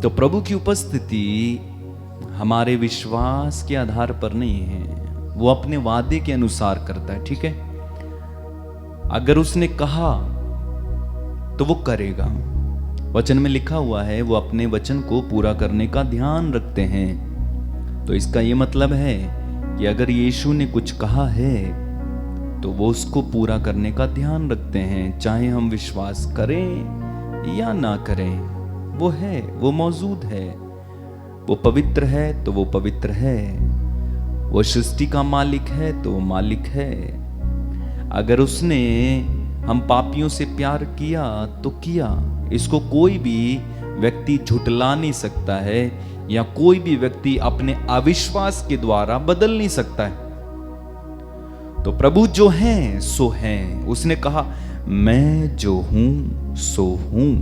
तो प्रभु की उपस्थिति हमारे विश्वास के आधार पर नहीं है, वो अपने वादे के अनुसार करता है। ठीक है, अगर उसने कहा तो वो करेगा। वचन में लिखा हुआ है वो अपने वचन को पूरा करने का ध्यान रखते हैं। तो इसका ये मतलब है कि अगर यीशु ने कुछ कहा है तो वो उसको पूरा करने का ध्यान रखते हैं, चाहे हम विश्वास करें या ना करें। वो है, वो मौजूद है। वो पवित्र है तो वो पवित्र है। वो सृष्टि का मालिक है तो वो मालिक है। अगर उसने हम पापियों से प्यार किया तो किया, इसको कोई भी व्यक्ति झुटला नहीं सकता है, या कोई भी व्यक्ति अपने अविश्वास के द्वारा बदल नहीं सकता है। तो प्रभु जो हैं सो हैं। उसने कहा मैं जो हूं सो हूं,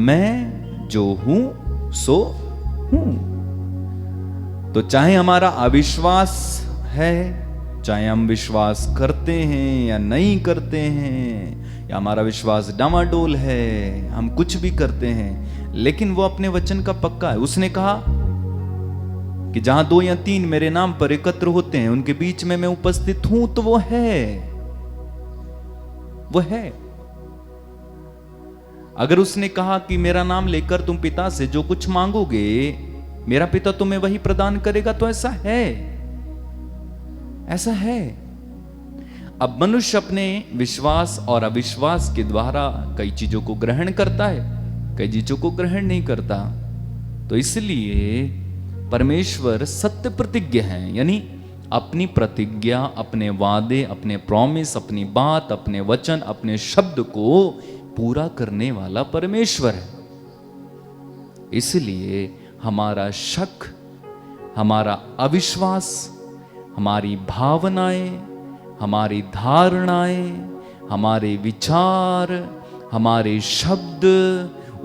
मैं जो हूं सो हूं। तो चाहे हमारा अविश्वास है, चाहे हम विश्वास करते हैं या नहीं करते हैं, या हमारा विश्वास डामाडोल है, हम कुछ भी करते हैं, लेकिन वो अपने वचन का पक्का है। उसने कहा कि जहां 2 या 3 मेरे नाम पर एकत्र होते हैं उनके बीच में मैं उपस्थित हूं, तो वो है, वो है। अगर उसने कहा कि मेरा नाम लेकर तुम पिता से जो कुछ मांगोगे मेरा पिता तुम्हें वही प्रदान करेगा, तो ऐसा है, ऐसा है। अब मनुष्य अपने विश्वास और अविश्वास के द्वारा कई चीजों को ग्रहण करता है, कई चीजों को ग्रहण नहीं करता। तो इसलिए परमेश्वर सत्य प्रतिज्ञ है, यानी अपनी प्रतिज्ञा, अपने वादे, अपने प्रॉमिस, अपनी बात, अपने वचन, अपने शब्द को पूरा करने वाला परमेश्वर है। इसलिए हमारा शक, हमारा अविश्वास, हमारी भावनाएं, हमारी धारणाएं, हमारे विचार, हमारे शब्द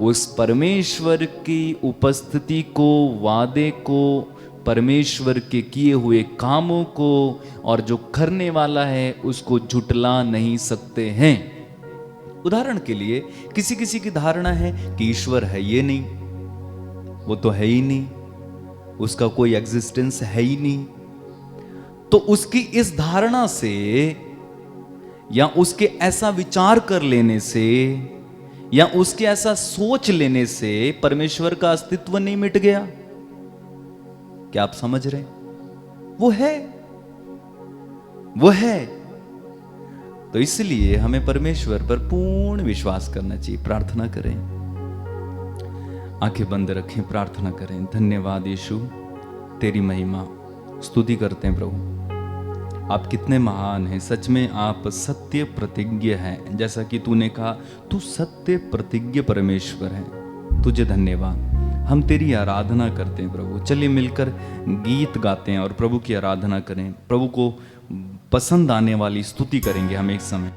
उस परमेश्वर की उपस्थिति को, वादे को, परमेश्वर के किए हुए कामों को और जो करने वाला है उसको झुटला नहीं सकते हैं। उदाहरण के लिए किसी किसी की धारणा है कि ईश्वर है, ये नहीं, वो तो है ही नहीं, उसका कोई एग्जिस्टेंस है ही नहीं। तो उसकी इस धारणा से या उसके ऐसा विचार कर लेने से या उसके ऐसा सोच लेने से परमेश्वर का अस्तित्व नहीं मिट गया। क्या आप समझ रहे? वो है, वो है। तो इसलिए हमें परमेश्वर पर पूर्ण विश्वास करना चाहिए। प्रार्थना करें, आंखें बंद रखें, प्रार्थना करें। धन्यवाद यीशु, तेरी महिमा स्तुति करते हैं प्रभु। आप कितने महान हैं, सच में आप सत्य प्रतिज्ञ हैं। जैसा कि तूने कहा तू सत्य प्रतिज्ञ परमेश्वर है, तुझे धन्यवाद। हम तेरी आराधना करते हैं प्रभु। चलिए मिलकर गीत गाते हैं और प्रभु की आराधना करें। प्रभु को पसंद आने वाली स्तुति करेंगे हम एक समय।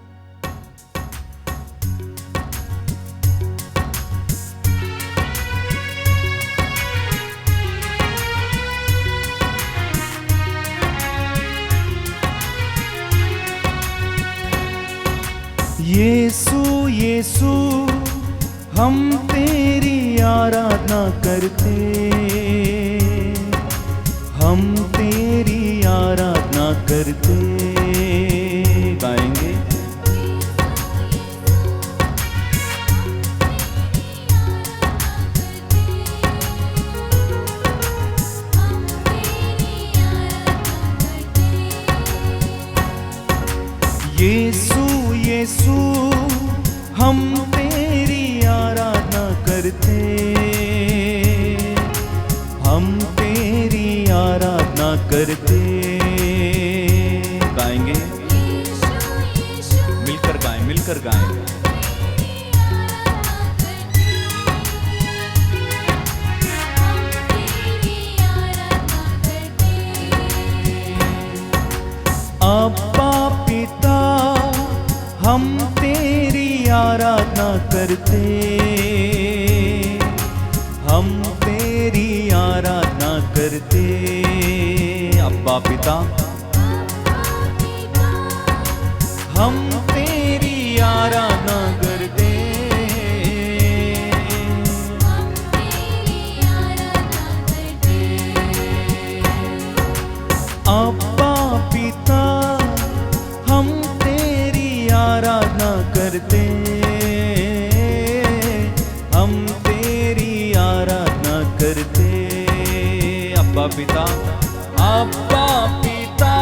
यीशु यीशु हम तेरी आराधना करते, हम तेरी आराधना करते। गाएंगे यीशु यीशु हम तेरी आराधना करते, हम तेरी आराधना करते। गाएंगे, मिलकर गाएं, मिलकर गाएं। अब्बा पिता हम तेरी आराधना करते, हम तेरी आराधना करते। अब्बा पिता हम तेरी आराधना करते, हम तेरी आराधना करते। अब्बा पिता, अब्बा पिता,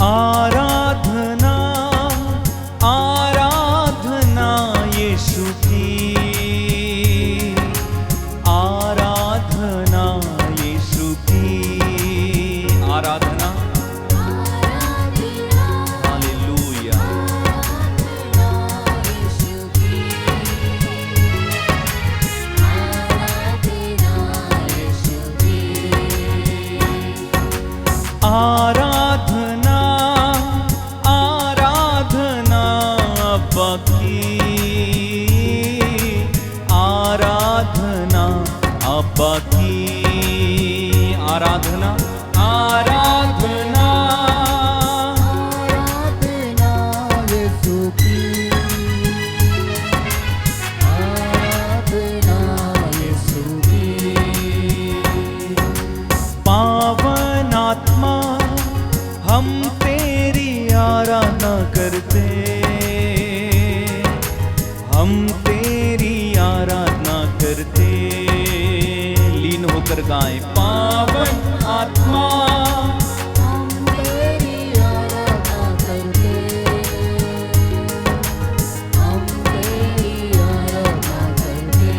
आराधना आराधना यीशु की, आराधना यीशु की, आराधना, हालेलुया। आराधना आराधना अब्बा की, आराधना अब्बा की, आराधना आराधना आराधना यीशु की, आराधना यीशु की। पावन आत्मा हम तेरी आराधना करते, हम तेरी आराधना करते। लीन होकर गाएं, पावन आत्मा हम तेरी आराधना करते, हम तेरी आराधना करते।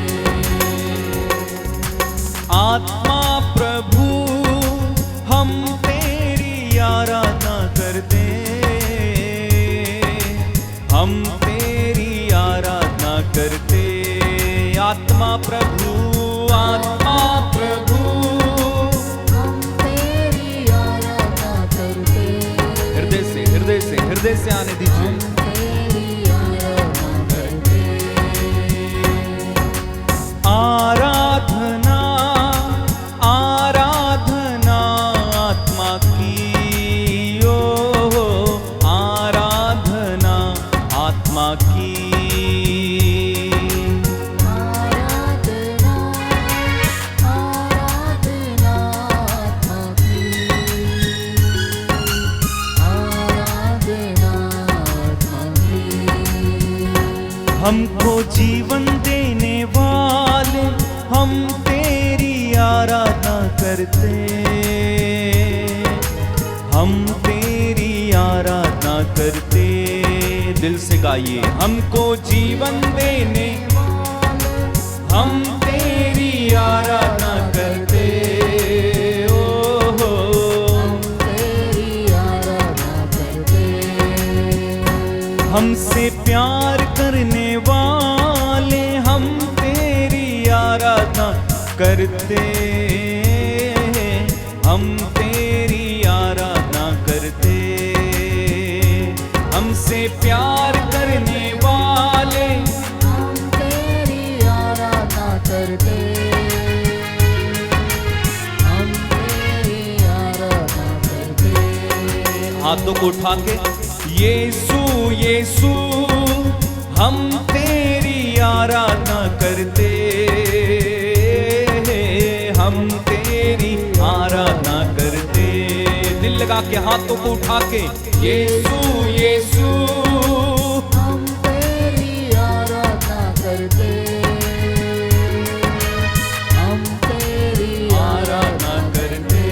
आत्मा प्रभु हम तेरी आराधना करते, हम तेरी आराधना करते। आत्मा प्रभु, आत्मा प्रभु, हम तेरी आराधना करते, हृदय से आने दीजिए। तेरी आराधना करते। आराधना आराधना आत्मा की, ओ आराधना आत्मा की, आराधना आराधना आत्मा की, आराधना आत्मा की। हमको जीवन देने वाले हम तेरी आराधना करते, हम तेरी आराधना करते। दिल से गाइए, हमको जीवन देने हम तेरी आराधना करते, ओ हो तेरी आराधना करते। हमसे प्यार करने वाले हम तेरी आराधना करते, हम तेरी आराधना करते। हमसे प्यार करने वाले हम तेरी आराधना करते, हम तेरी आराधना करते। हाथों को उठा के, यीशु यीशु हम तेरी आराधना करते, हम तेरी आराधना करते। दिल लगा के हाथों को उठा के, यीशु यीशु हम तेरी आराधना करते, हम तेरी आराधना करते।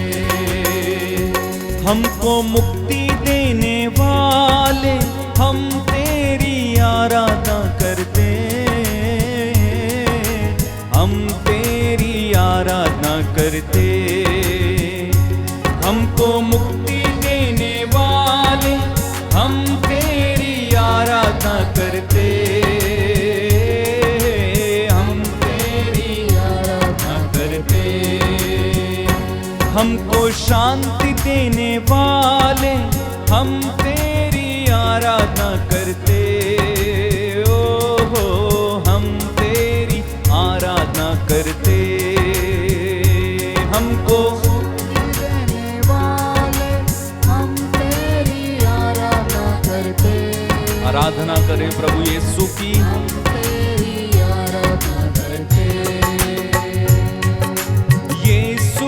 हमको मुक्ति देने वाले हम तेरी आराधना करते, हम तेरी आराधना करते। हमको मुक्ति देने वाले हम तेरी आराधना करते, हम तेरी आराधना करते। हमको शांति देने वाले हम तेरी आराधना करते, ओ हो हम तेरी आराधना करते। हमको देने वाले हम तेरी आराधना करते, आराधना करें प्रभु यीशु की। हम तेरी आराधना करते। यीशु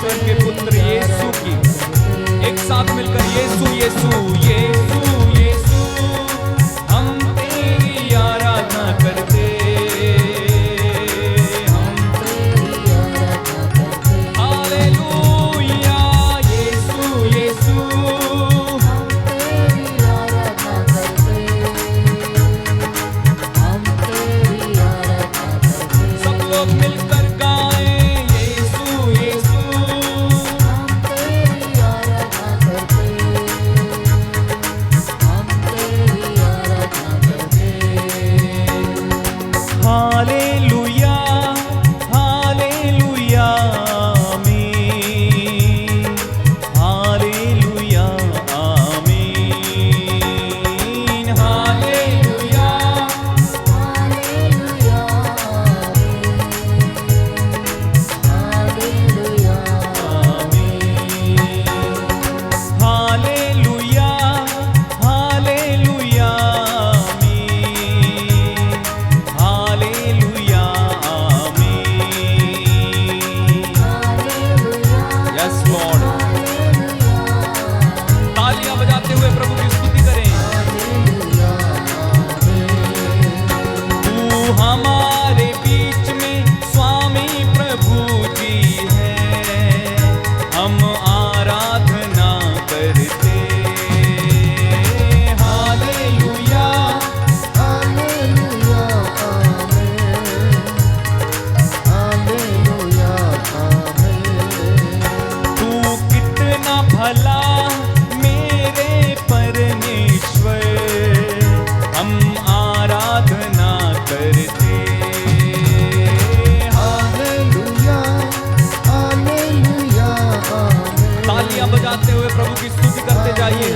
परमेश्वर के पुत्र यीशु की एक साथ मिलकर यीशु यीशु यीशु यीशु हम तेरी आराधना करते, हम हालेलुया यीशु यीशु सब लोग मिलकर गाएं यीशु यीशु हालेलुया हालेलुया आमीन, हालेलुया आमीन, हालेलुया हालेलुया हालेलुया आमीन, हालेलुया आमीन। यस लॉर्ड, तालियां बजाते हुए प्रभु की स्तुति करें। तू हमारे बीच में स्वामी प्रभु जी है, हम आराधना करते, हालेलुया तू कितना भला मेरे परमेश्वर, हम आराधना करते, तालियां बजाते हुए प्रभु की स्तुति करते जाइए।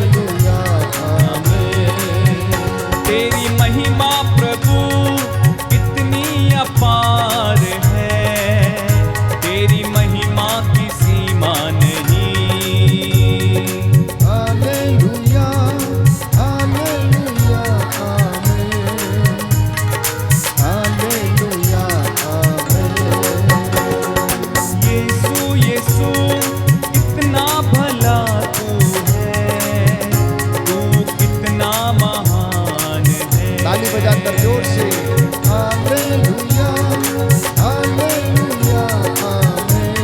तेरी महिमा प्रभु कितनी अपार है, तेरी महिमा की सीमा नहीं, यीशु यीशु कितना भला तू है, तू कितना महान है। ताली बजाकर जोर से हालेलुया हालेलुया आमीन,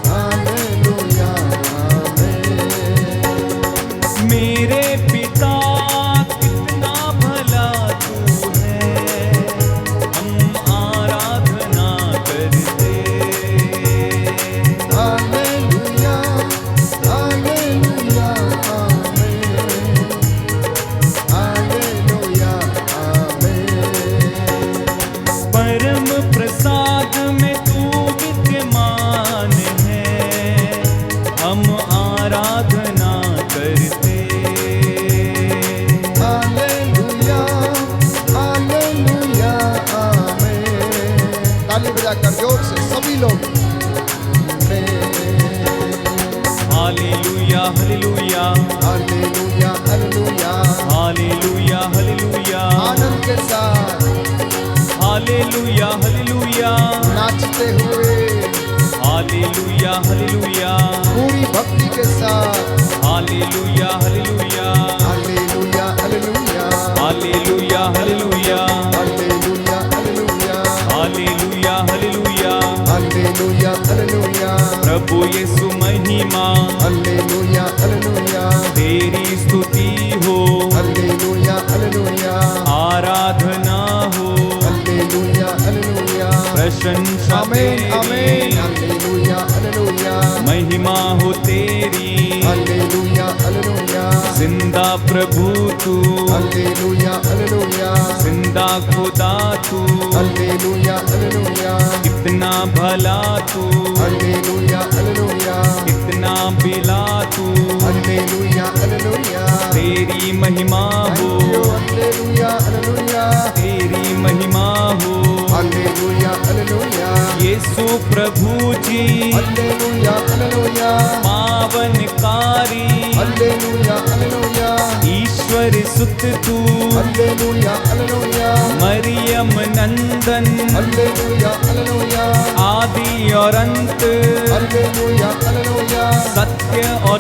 हालेलुया आमीन। मेरे पिता कितना भला तू है, हम आराधना करते, हालेलुया हालेलुया आमीन, हालेलुया आमीन। परम प्रसाद में तू विद्यमान है, हम आराधना करते, हालेलुया हालेलुया आमीन। ताली बजाकर जोर से सभी लोग hallelujah hallelujah hallelujah hallelujah hallelujah hallelujah आनंद के साथ हालेलुया हालेलुया नाचते हुए हालेलुया हालेलुया पूरी भक्ति के साथ hallelujah hallelujah hallelujah hallelujah hallelujah hallelujah hallelujah hallelujah hallelujah hallelujah hallelujah hallelujah प्रभु यीशु महिमा हालेलुया हालेलुया तेरी स्तुति हो, हालेलुया हालेलुया आराधना हो, हालेलुया हालेलुया प्रशंसा आमीन आमीन तेरी, हालेलुया हालेलुया महिमा हो तेरी, हालेलुया हालेलुया जिंदा प्रभु तू, हालेलुया हालेलुया जिंदा खुदा तू, हालेलुया हालेलुया कितना भला तू, हालेलुया हालेलुया कितना बिला तू, हालेलुया हालेलुया तेरी महिमा हो, हालेलुया हालेलुया तेरी महिमा हो, हालेलुया हालेलुया यीशु प्रभु जी हालेलुया हालेलुया पावनकारी, हालेलुया हालेलुया ईश्वर सुत तू, हालेलुया हालेलुया मरियम नंदन, हालेलुया हालेलुया आदि और अंत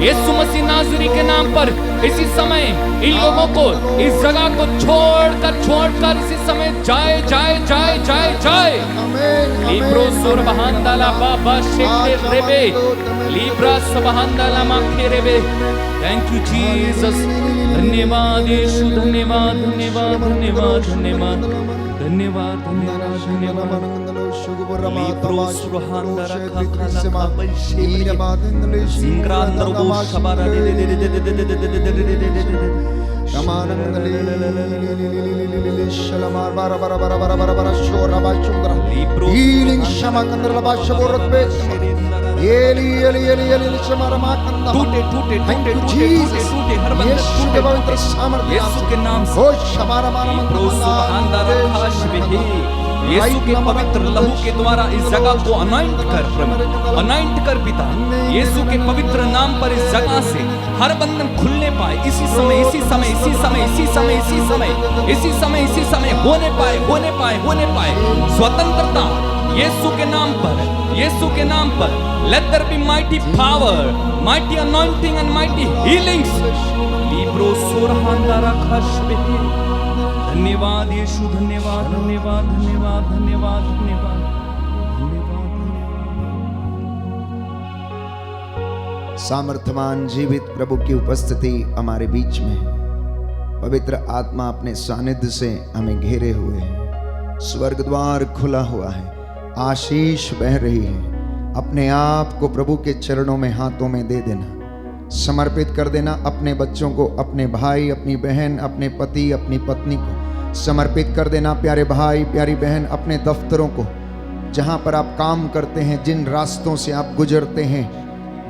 यीशु मसीह नाज़री के नाम पर इसी समय इन लोगों को इस जगह को छोड़कर इसी समय जाए जाए जाए जाए जाए। लिब्रो सुरबहांदाला बाबा शेखे रेबे लिब्रा सुबहांदाला माखे रेबे। Thank you Jesus. धन्यवाद यीशु, धन्यवाद धन्यवाद धन्यवाद धन्यवाद धन्यवाद धन्यवाद धन्यवाद। लिब्रो सुरहांदारा खाखाला बाबा शेखे सिंग्रांद्रो शबारा दे दे दे दे दे दे दे दे दे दे दे दे दे। टूटे टूटे टूटे टूटे टूटे हर बंधन यीशु के नाम से। यीशु के पवित्र लहू के द्वारा इस जगह को अनॉइंट कर पिता। यीशु के पवित्र नाम पर इस जगह से हर बंधन खुलने पाए इसी समय इसी समय इसी समय इसी समय इसी समय इसी समय इसी समय होने पाए स्वतंत्रता यीशु के नाम पर, यीशु के नाम पर। Let there be mighty power, mighty anointing and mighty healings. लिब्रो सुरहांदारा खाशबे। धन्यवाद यीशु, धन्यवाद धन्यवाद धन्यवाद धन्यवाद धन्यवाद धन्यवाद। सामर्थ्यवान जीवित प्रभु की उपस्थिति हमारे बीच में है। पवित्र आत्मा अपने सानिध्य से हमें घेरे हुए है। स्वर्ग द्वार खुला हुआ है, आशीष बह रही है। अपने आप को प्रभु के चरणों में हाथों में दे देना, समर्पित कर देना। अपने बच्चों को, अपने भाई, अपनी बहन, अपने पति, अपनी पत्नी को समर्पित कर देना। प्यारे भाई, प्यारी बहन, अपने दफ्तरों को, जहाँ पर आप काम करते हैं, जिन रास्तों से आप गुजरते हैं,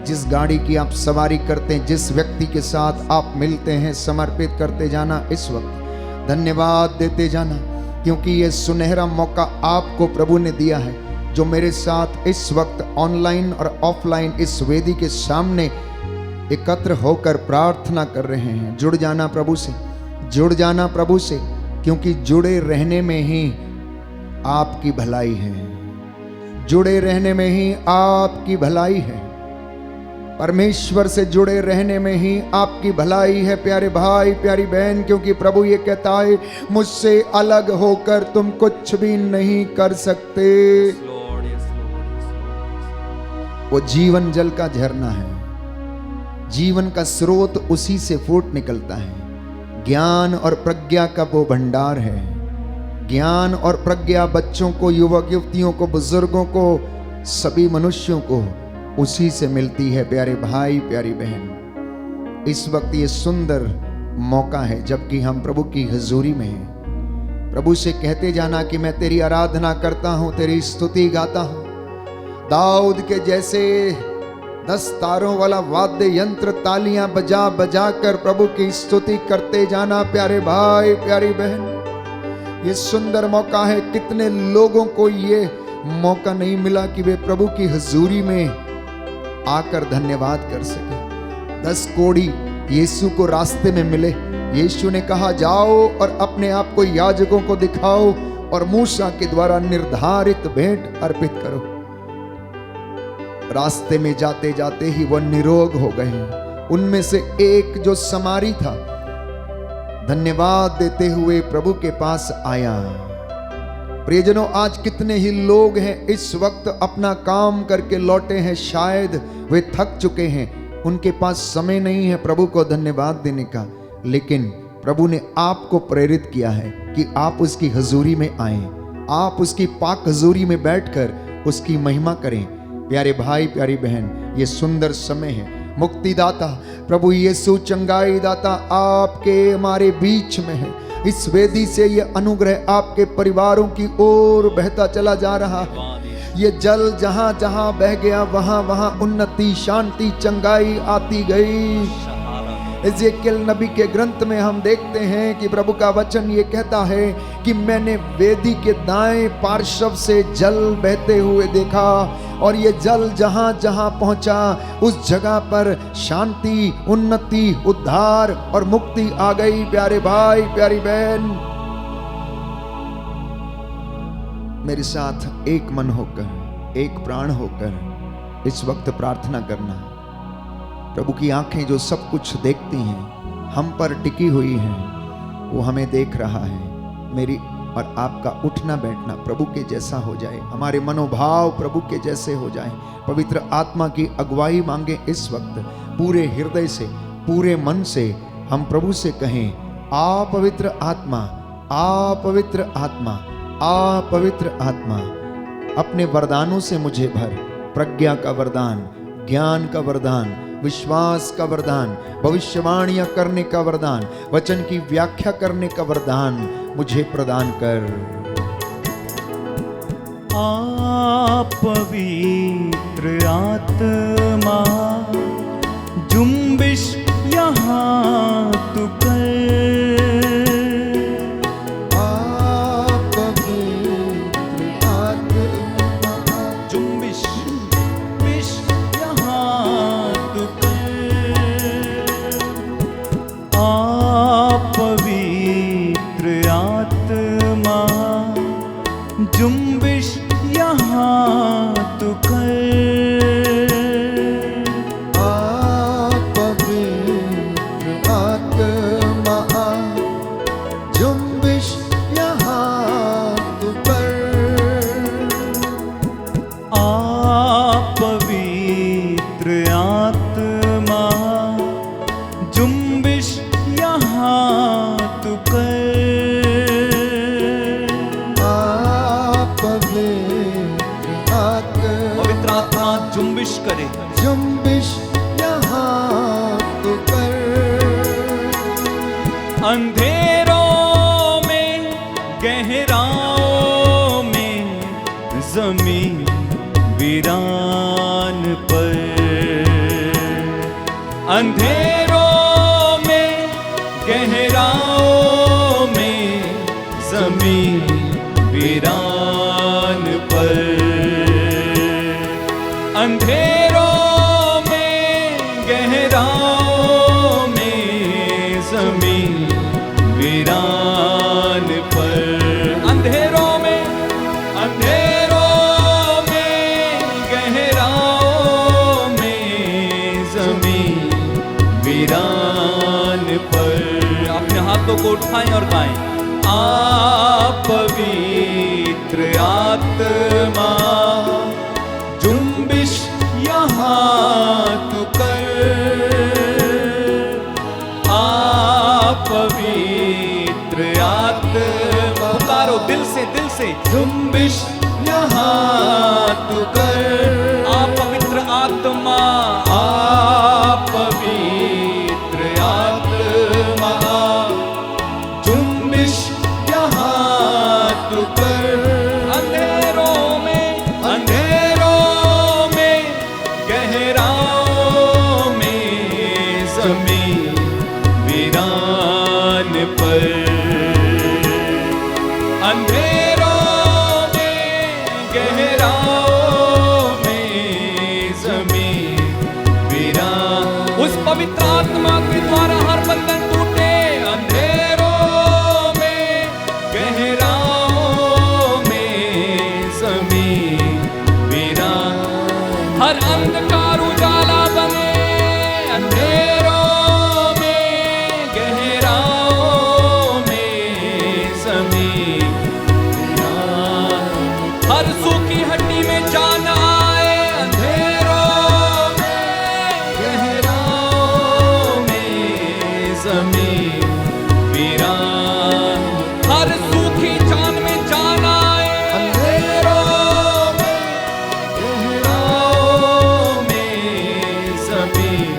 जिस गाड़ी की आप सवारी करते हैं, जिस व्यक्ति के साथ आप मिलते हैं, समर्पित करते जाना। इस वक्त धन्यवाद देते जाना, क्योंकि ये सुनहरा मौका आपको प्रभु ने दिया है, जो मेरे साथ इस वक्त ऑनलाइन और ऑफलाइन इस वेदी के सामने एकत्र होकर प्रार्थना कर रहे हैं। जुड़ जाना प्रभु से, जुड़ जाना प्रभु से, क्योंकि जुड़े रहने में ही आपकी भलाई है। जुड़े रहने में ही आपकी भलाई है। परमेश्वर से जुड़े रहने में ही आपकी भलाई है प्यारे भाई, प्यारी बहन, क्योंकि प्रभु ये कहता है, मुझसे अलग होकर तुम कुछ भी नहीं कर सकते। वो जीवन जल का झरना है, जीवन का स्रोत उसी से फूट निकलता है। ज्ञान और प्रज्ञा का वो भंडार है। ज्ञान और प्रज्ञा बच्चों को, युवक युवतियों को, बुजुर्गों को, सभी मनुष्यों को उसी से मिलती है प्यारे भाई, प्यारी बहन। इस वक्त ये सुंदर मौका है जबकि हम प्रभु की हजूरी में हैं। प्रभु से कहते जाना कि मैं तेरी आराधना करता हूं, तेरी स्तुति गाता हूं। दाऊद के जैसे 10 तारों वाला वाद्य यंत्र, तालियां बजा बजा कर प्रभु की स्तुति करते जाना प्यारे भाई, प्यारी बहन। ये सुंदर मौका है। कितने लोगों को ये मौका नहीं मिला कि वे प्रभु की हजूरी में आकर धन्यवाद कर सके। 10 कोढ़ी यीशु को रास्ते में मिले। यीशु ने कहा, जाओ और अपने आप को याजकों को दिखाओ और मूसा के द्वारा निर्धारित भेंट अर्पित करो। रास्ते में जाते जाते ही वह निरोग हो गए। उनमें से एक जो समारी था, धन्यवाद देते हुए प्रभु के पास आया। प्रियजनों, आज कितने ही लोग हैं इस वक्त अपना काम करके लौटे हैं, शायद वे थक चुके हैं, उनके पास समय नहीं है प्रभु को धन्यवाद देने का। लेकिन प्रभु ने आपको प्रेरित किया है कि आप उसकी हजूरी में आएं, आप उसकी पाक हजूरी में बैठकर उसकी महिमा करें। प्यारे भाई, प्यारी बहन, ये सुंदर समय है। मुक्तिदाता प्रभु यीशु, चंगाई दाता आपके हमारे बीच में है। इस वेदी से ये अनुग्रह आपके परिवारों की ओर बहता चला जा रहा है। ये जल जहां जहां बह गया, वहां वहां उन्नति, शांति, चंगाई आती गई। एजेकियल नबी के ग्रंथ में हम देखते हैं कि प्रभु का वचन ये कहता है कि मैंने वेदी के दाएं पार्श्व से जल बहते हुए देखा, और ये जल जहां जहां पहुंचा उस जगह पर शांति, उन्नति, उद्धार और मुक्ति आ गई। प्यारे भाई, प्यारी बहन, मेरे साथ एक मन होकर, एक प्राण होकर इस वक्त प्रार्थना करना। प्रभु की आंखें जो सब कुछ देखती हैं, हम पर टिकी हुई हैं, वो हमें देख रहा है। मेरी और आपका उठना बैठना प्रभु के जैसा हो जाए, हमारे मनोभाव प्रभु के जैसे हो जाए। पवित्र आत्मा की अगुवाई मांगे इस वक्त, पूरे हृदय से, पूरे मन से हम प्रभु से कहें, आ पवित्र आत्मा, आ पवित्र आत्मा, आ पवित्र आत्मा, अपने वरदानों से मुझे भर। प्रज्ञा का वरदान, ज्ञान का वरदान, विश्वास का वरदान, भविष्यवाणियां करने का वरदान, वचन की व्याख्या करने का वरदान मुझे प्रदान कर। आ पवित्र आत्मा, जुम्बिश यहाँ तू कर। आ पवित्र आत्मा, जुम्बिश विश यहाँ तू कर। आ पवित्र आत्मा, जुम्बिश यहाँ तू कर। आ पवित्र आत्मा, जुम्बिश यहाँ तू कर। आ पवित्र आत्मा, जुम्बिश यहाँ तू कर। आ पवित्र आत्मा, पवित्र आत्मा जुम्बिश करे। जुम्बिश यहाँ तू कर। अंधेरों में, गहराओं में, जमीन वीरान पर। अंधेरों में, गहराओं में, जमीन वीरान पर। अंधेरों में, गहराओं में, जमीन वीरान पर। अंधेरों में, अंधेरों में, गहराओं में, जमीन वीरान पर। अपने हाथों को उठाएं और गाएं, आ पवित्र आत्मा, जुम्बिश यहाँ तू कर। आ पवित्र आत्मा, पुकारो दिल से, दिल से, जुम्बिश यहाँ तू कर। आ पवित्र आत्मा, आ पवित्र आत्मा, जुम्बिश यहाँ तू कर। अंधेरों में, अंधेरों में, गहराओं में, जमीन वीरान पर। अंधेरों में, गहराओं में, जमीन वीरान। उस पवित्र आत्मा के द्वारा हर बंधन टूटे। अंधेरों में, गहराओं में, जमीन वीरान। हर अंधकार उजाला बने। अंधेरों में, गहराओं में, जमीन वीरान। हर सूखी हड्डी में जान आए। अंधेरों में, गहराओं में, जमीन वीरान। हर सूखी जान में जान आए। अंधेरों में, गहराओं में, जमीन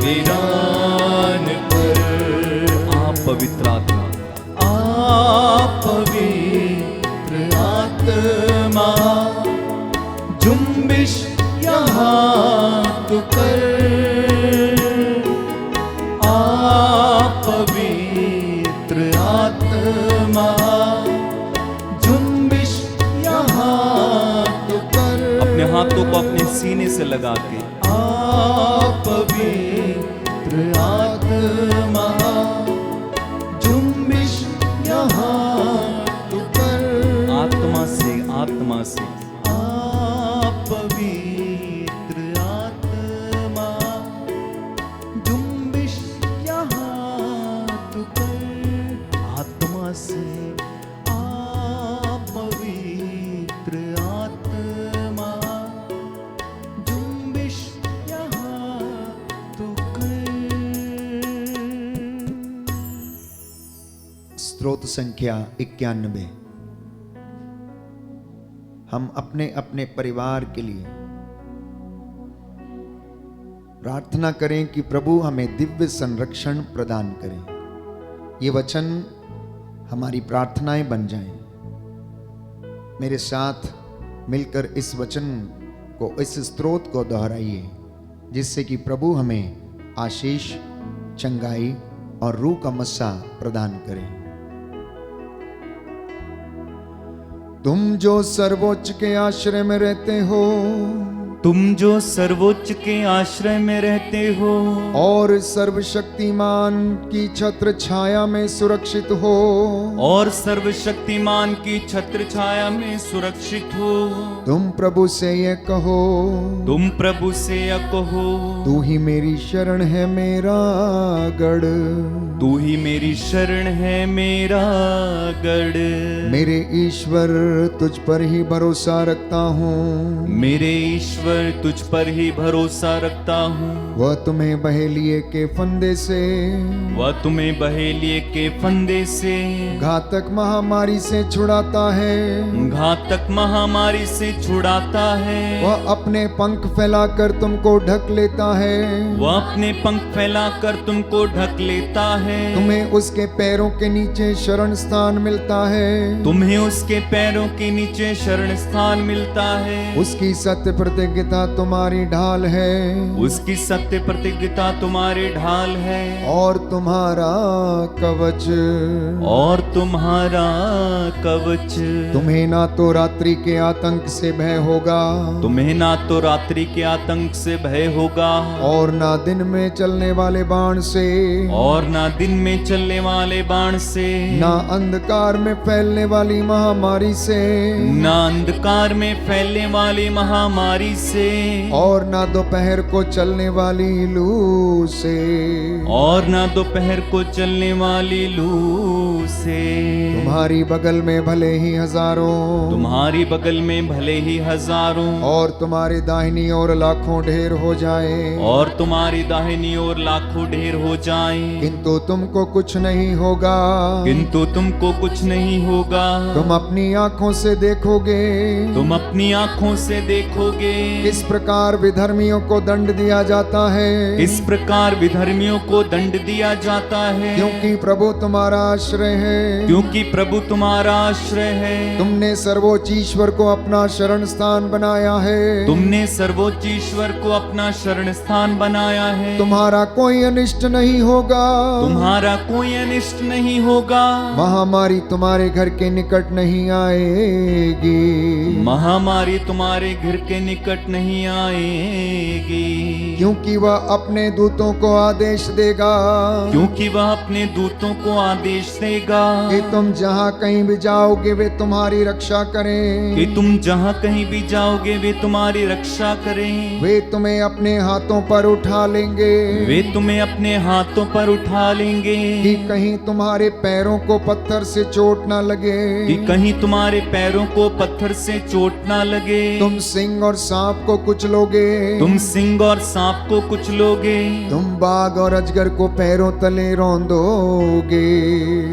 वीरान पर। आप पवित्र आत्मा, आप पवित्र आत्मा, जुम्बिश यहाँ तू कर। आप पवित्र आत्मा, जुम्बिश यहाँ तू कर। अपने हाथों को अपने सीने से लगा के, आप पवित्र आत्मा, जुम्बिश यहाँ तू कर। आत्मा से, आत्मा से, आप पवित्र आत्मा, स्तोत्र संख्या 91। हम अपने अपने परिवार के लिए प्रार्थना करें कि प्रभु हमें दिव्य संरक्षण प्रदान करें। ये वचन हमारी प्रार्थनाएं बन जाएं। मेरे साथ मिलकर इस वचन को, इस स्तोत्र को दोहराइए, जिससे कि प्रभु हमें आशीष, चंगाई और रूह का मस्सा प्रदान करें। तुम जो सर्वोच्च के आश्रय में रहते हो, तुम जो सर्वोच्च के आश्रय में रहते हो और सर्वशक्तिमान की छत्र छाया में सुरक्षित हो, और सर्वशक्तिमान की छत्र छाया में सुरक्षित हो, तुम प्रभु से ये कहो, तुम प्रभु से यह कहो, तू ही मेरी शरण है मेरा गढ़, तू ही मेरी शरण है मेरा गढ़। मेरे ईश्वर तुझ पर ही भरोसा रखता हूँ, मेरे ईश्वर तुझ पर ही भरोसा रखता हूँ। वह तुम्हें बहेलिए के फंदे से, वह तुम्हें बहेलिए के फंदे से, घातक महामारी से छुड़ाता है, घातक महामारी से छुड़ाता है। वह अपने पंख फैलाकर तुमको ढक लेता है, वह अपने पंख फैलाकर तुमको ढक लेता है। तुम्हें उसके पैरों के नीचे शरण स्थान मिलता है, तुम्हें उसके पैरों के नीचे शरण स्थान मिलता है। उसकी सत्य प्रतिज्ञा तुम्हारी ढाल है, उसकी सत्य प्रतिज्ञा तुम्हारे ढाल है, और तुम्हारा कवच, और तुम्हारा कवच। तुम्हें ना तो रात्रि के आतंक से भय होगा, तुम्हें ना तो रात्रि के आतंक से भय होगा, और ना दिन में चलने वाले बाण से, और ना दिन में चलने वाले बाण से, ना अंधकार में फैलने वाली महामारी से, ना अंधकार में फैलने वाली महामारी से, और ना दोपहर को चलने वाली लू से, और ना दोपहर को चलने वाली लू से। तुम्हारी बगल में भले ही हजारों, तुम्हारी बगल में भले ही हजारों, और तुम्हारी दाहिनी ओर लाखों ढेर हो जाए, और तुम्हारी दाहिनी ओर लाखों ढेर हो जाएं, किंतु तुमको कुछ नहीं होगा, किंतु तुमको कुछ नहीं होगा। तुम अपनी आंखों से देखोगे, तुम अपनी आंखों से देखोगे किस प्रकार विधर्मियों को दंड दिया जाता है, इस प्रकार विधर्मियों को दंड दिया जाता है। क्योंकि प्रभु तुम्हारा आश्रय है, क्योंकि प्रभु तुम्हारा आश्रय है। तुमने सर्वोच्च ईश्वर को अपना शरण स्थान बनाया है, तुमने सर्वोच्च ईश्वर को अपना शरण स्थान बनाया है। तुम्हारा कोई अनिष्ट नहीं होगा, तुम्हारा कोई अनिष्ट नहीं होगा। महामारी तुम्हारे घर के निकट नहीं आएगी, महामारी तुम्हारे घर के निकट नहीं आएगी, क्योंकि वह अपने दूतों को आदेश देगा, क्योंकि वह अपने दूतों को आदेश देगा कि तुम जहाँ कहीं भी जाओगे वे तुम्हारी रक्षा करें, कि तुम जहाँ कहीं भी जाओगे वे तुम्हारी रक्षा करें। वे तुम्हें अपने हाथों पर उठा लेंगे, वे तुम्हें अपने हाथों पर उठा लेंगे, कि कहीं तुम्हारे पैरों को पत्थर से चोट ना लगे, कि कहीं तुम्हारे पैरों को पत्थर से चोट ना लगे। तुम सिंह और सांप को कुचलोगे, तुम सिंह और सांप को कुचलोगे, तुम बाघ और अजगर को पैरों तले रौंदोगे,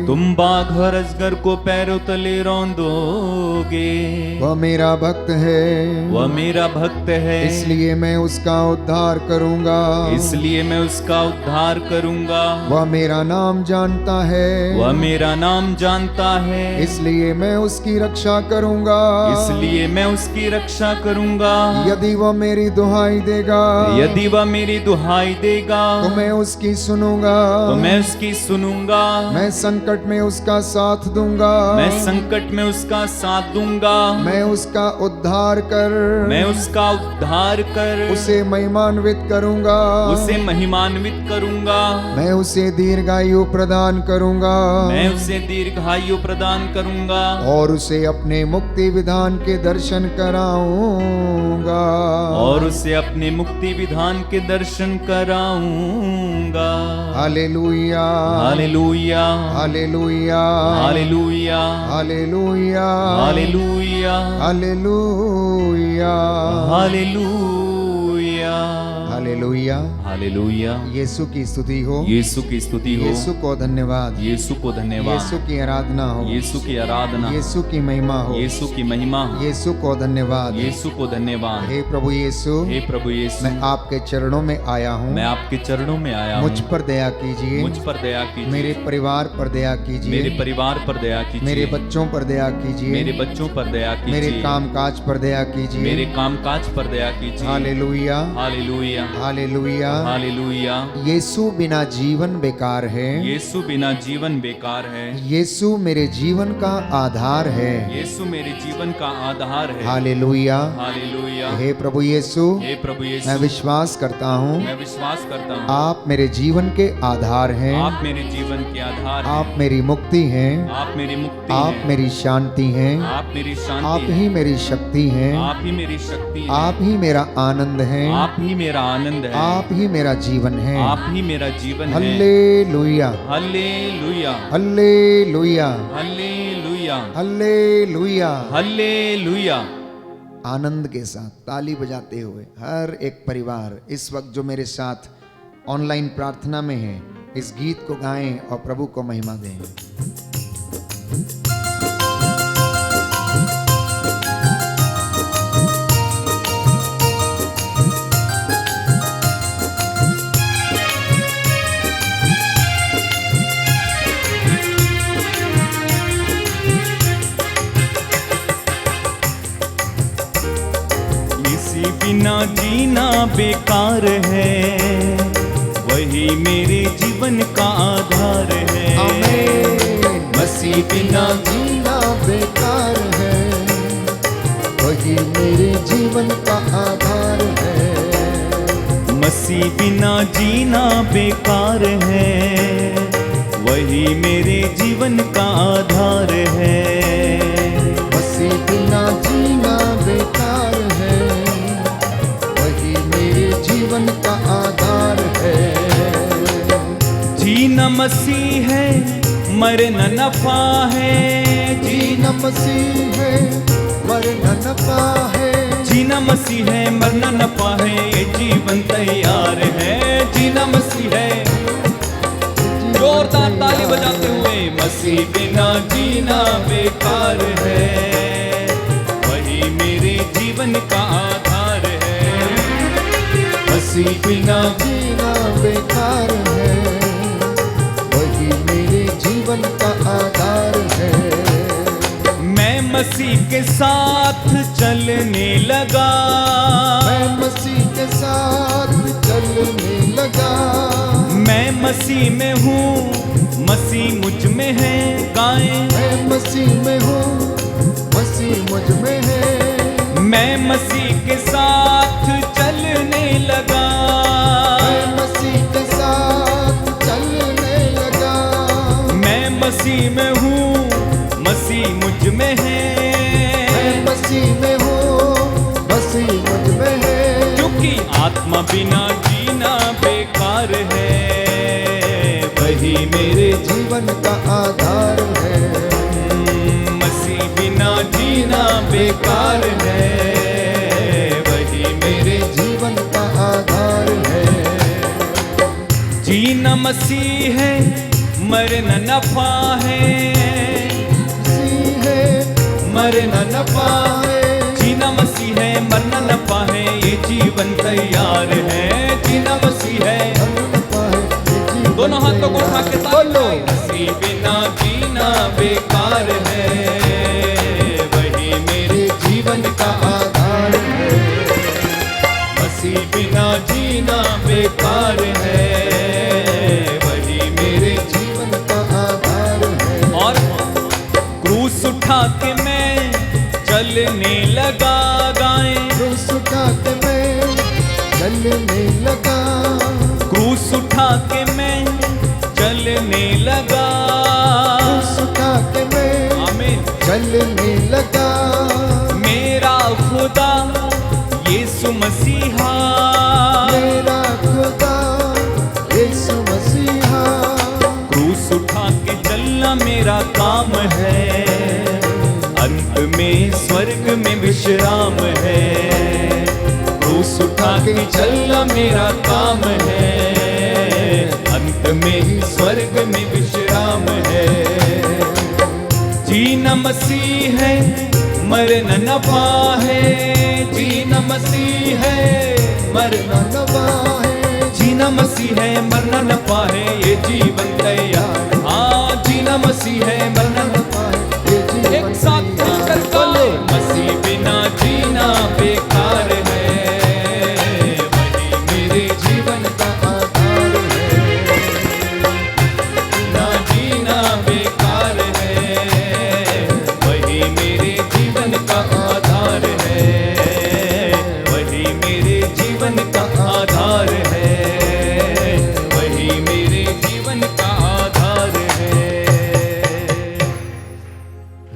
तुम बाघ और अजगर को पैरों तले रौंदोगे। वह मेरा भक्त है, वह मेरा भक्त है, इसलिए मैं उसका उद्धार करूंगा, इसलिए मैं उसका उद्धार करूंगा। वह मेरा नाम जानता है, वह मेरा नाम जानता है, इसलिए मैं उसकी रक्षा करूंगा, इसलिए मैं उसकी रक्षा करूंगा। यदि वह मेरी दुहाई देगा, यदि वह मेरी दुहाई देगा, तो मैं उसकी सुनूंगा, तो मैं उसकी सुनूंगा। मैं संकट में उसका साथ दूंगा, मैं संकट में उसका साथ दूंगा। मैं उसका उद्धार कर, मैं उसका उद्धार कर, उसे महिमान्वित करूंगा, उसे महिमान्वित करूंगा। मैं उसे दीर्घायु प्रदान करूंगा, मैं उसे दीर्घायु प्रदान करूंगा, और उसे अपने मुक्ति विधान के दर्शन कराऊंगा, और उसे अपने मुक्ति विधान के दर्शन कराऊंगा। Hallelujah, hallelujah, hallelujah, hallelujah, hallelujah, hallelujah, hallelujah, hallelujah, hallelujah. Hallelujah. Yeshu की स्तुति हो, यीशु की स्तुति हो, यीशु को धन्यवाद, यीशु को धन्यवाद, यीशु की आराधना हो, यीशु की आराधना, यीशु की महिमा हो, यीशु की महिमा हो, यीशु को धन्यवाद। यीशु को धन्यवाद। हे प्रभु यीशु, हे प्रभु यीशु, मैं आपके चरणों में आया हूँ, मैं आपके चरणों में आया हूँ। मुझ पर दया कीजिए, मुझ पर दया कीजिए, मेरे परिवार पर दया कीजिए, मेरे परिवार पर दया कीजिए, मेरे बच्चों पर दया कीजिए, मेरे बच्चों पर दया कीजिए, मेरे कामकाज पर दया कीजिए, मेरे कामकाज पर दया कीजिए। Hallelujah, hallelujah, hallelujah. हालेलुया। यीशु बिना जीवन बेकार है, यीशु बिना जीवन बेकार है, यीशु मेरे जीवन का आधार है। यीशु मेरे जीवन का आधार है। Hallelujah, hallelujah. हे प्रभु यीशु, हे प्रभु यीशु, मैं विश्वास करता हूँ मैं विश्वास करता हूँ आप मेरे जीवन के आधार हैं, आप मेरे जीवन के आधार हैं, आप मेरी मुक्ति हैं, आप मेरी मुक्ति आप हैं, मेरी शांति हैं, आप मेरी शांति आप हैं, ही मेरी शक्ति हैं, आप ही मेरी शक्ति हैं, आप ही मेरा आनंद है, आप ही मेरा आनंद है, आप ही मेरा जीवन है। आप ही मेरा जीवन है। Hallelujah, hallelujah, hallelujah, hallelujah, hallelujah. Hallelujah. आनंद के साथ ताली बजाते हुए हर एक परिवार इस वक्त जो मेरे साथ ऑनलाइन प्रार्थना में है, इस गीत को गाएं और प्रभु को महिमा दें। इसी बिना जीना बेकार है, वही मेरे जीवन का आधार है। आमीन। मसीह बिना जीना बेकार है, वही मेरे जीवन का आधार है। मसीह बिना जीना बेकार है, वही मेरे जीवन का आधार है। मसीह बिना जीना बेकार है, वही मेरे जीवन का आधार है। जीना मसीह है, मरना नफा है। जीना मसीह है, मरना नफा है। जीना मसीह है, मरना नफा है, ये जीवन तैयार है। जीना मसीह है। जोरदार ताली बजाते हुए, मसीह बिना जीना बेकार है, वही मेरे जीवन का आधार है। मसीह बिना जीना बेकार है, वही मेरे जीवन का आधार है। मैं मसीह के साथ चलने लगा, मैं मसीह के साथ चलने लगा। मैं मसीह में हूँ, मसीह मुझ में है। गाएं, मैं मसीह में हूँ, मसीह मुझ में है। मैं मसीह के साथ चलने लगा, मैं मसीह के साथ चलने लगा। मैं मसीह में हूँ, मसीह मुझ में है। मैं मसीह में हूँ, मसीह मुझ में है। क्योंकि आत्मा बिना जीना बेकार है, वही मेरे जीवन का आधार है। मसीह बिना जीना बेकार है, वही मेरे जीवन का आधार है। जीना मसीह है, मरना नफा है। मसीह है, मरना नफा है। जीना मसीह है, मरना नफा है, ये जीवन तैयार है। जीना मसीह है। दोनों हाथों को उठा के बोलो, मसीह बिना जीना बेकार है, वही मेरे जीवन का आधार है। मसीह बिना जीना बेकार है, वही मेरे जीवन का आधार है। और क्रूस उठा के मैं चलने लगा। गाएं, क्रूस उठा के मैं चलने लगा। क्रूस उठा के मैं चलने लगा। क्रूस उठा के मैं आमीन। चलने लगा। मेरा खुदा यीशु मसीहा, मेरा खुदा यीशु मसीहा। क्रूस उठा के चलना मेरा काम है, अंत में स्वर्ग में विश्राम है। क्रूस उठा के चलना मेरा काम है, अंत में ही स्वर्ग में विश्राम है। जीना मसीह है, मरना नफा है, जीना मसीह है, मरना नवा है, जीना मसीह है, मरना नफा है, ये जीवन तैयार। हाँ, जीना मसीह है, मरना नफा है, ये जीवन एक साथ मिलकर गाए, मसीह बिना जीना बेकार है, वही मेरे जीवन का आधार है। ना जीना बेकार है, वही मेरे जीवन का आधार है, वही मेरे जीवन का आधार है, वही मेरे जीवन का आधार है।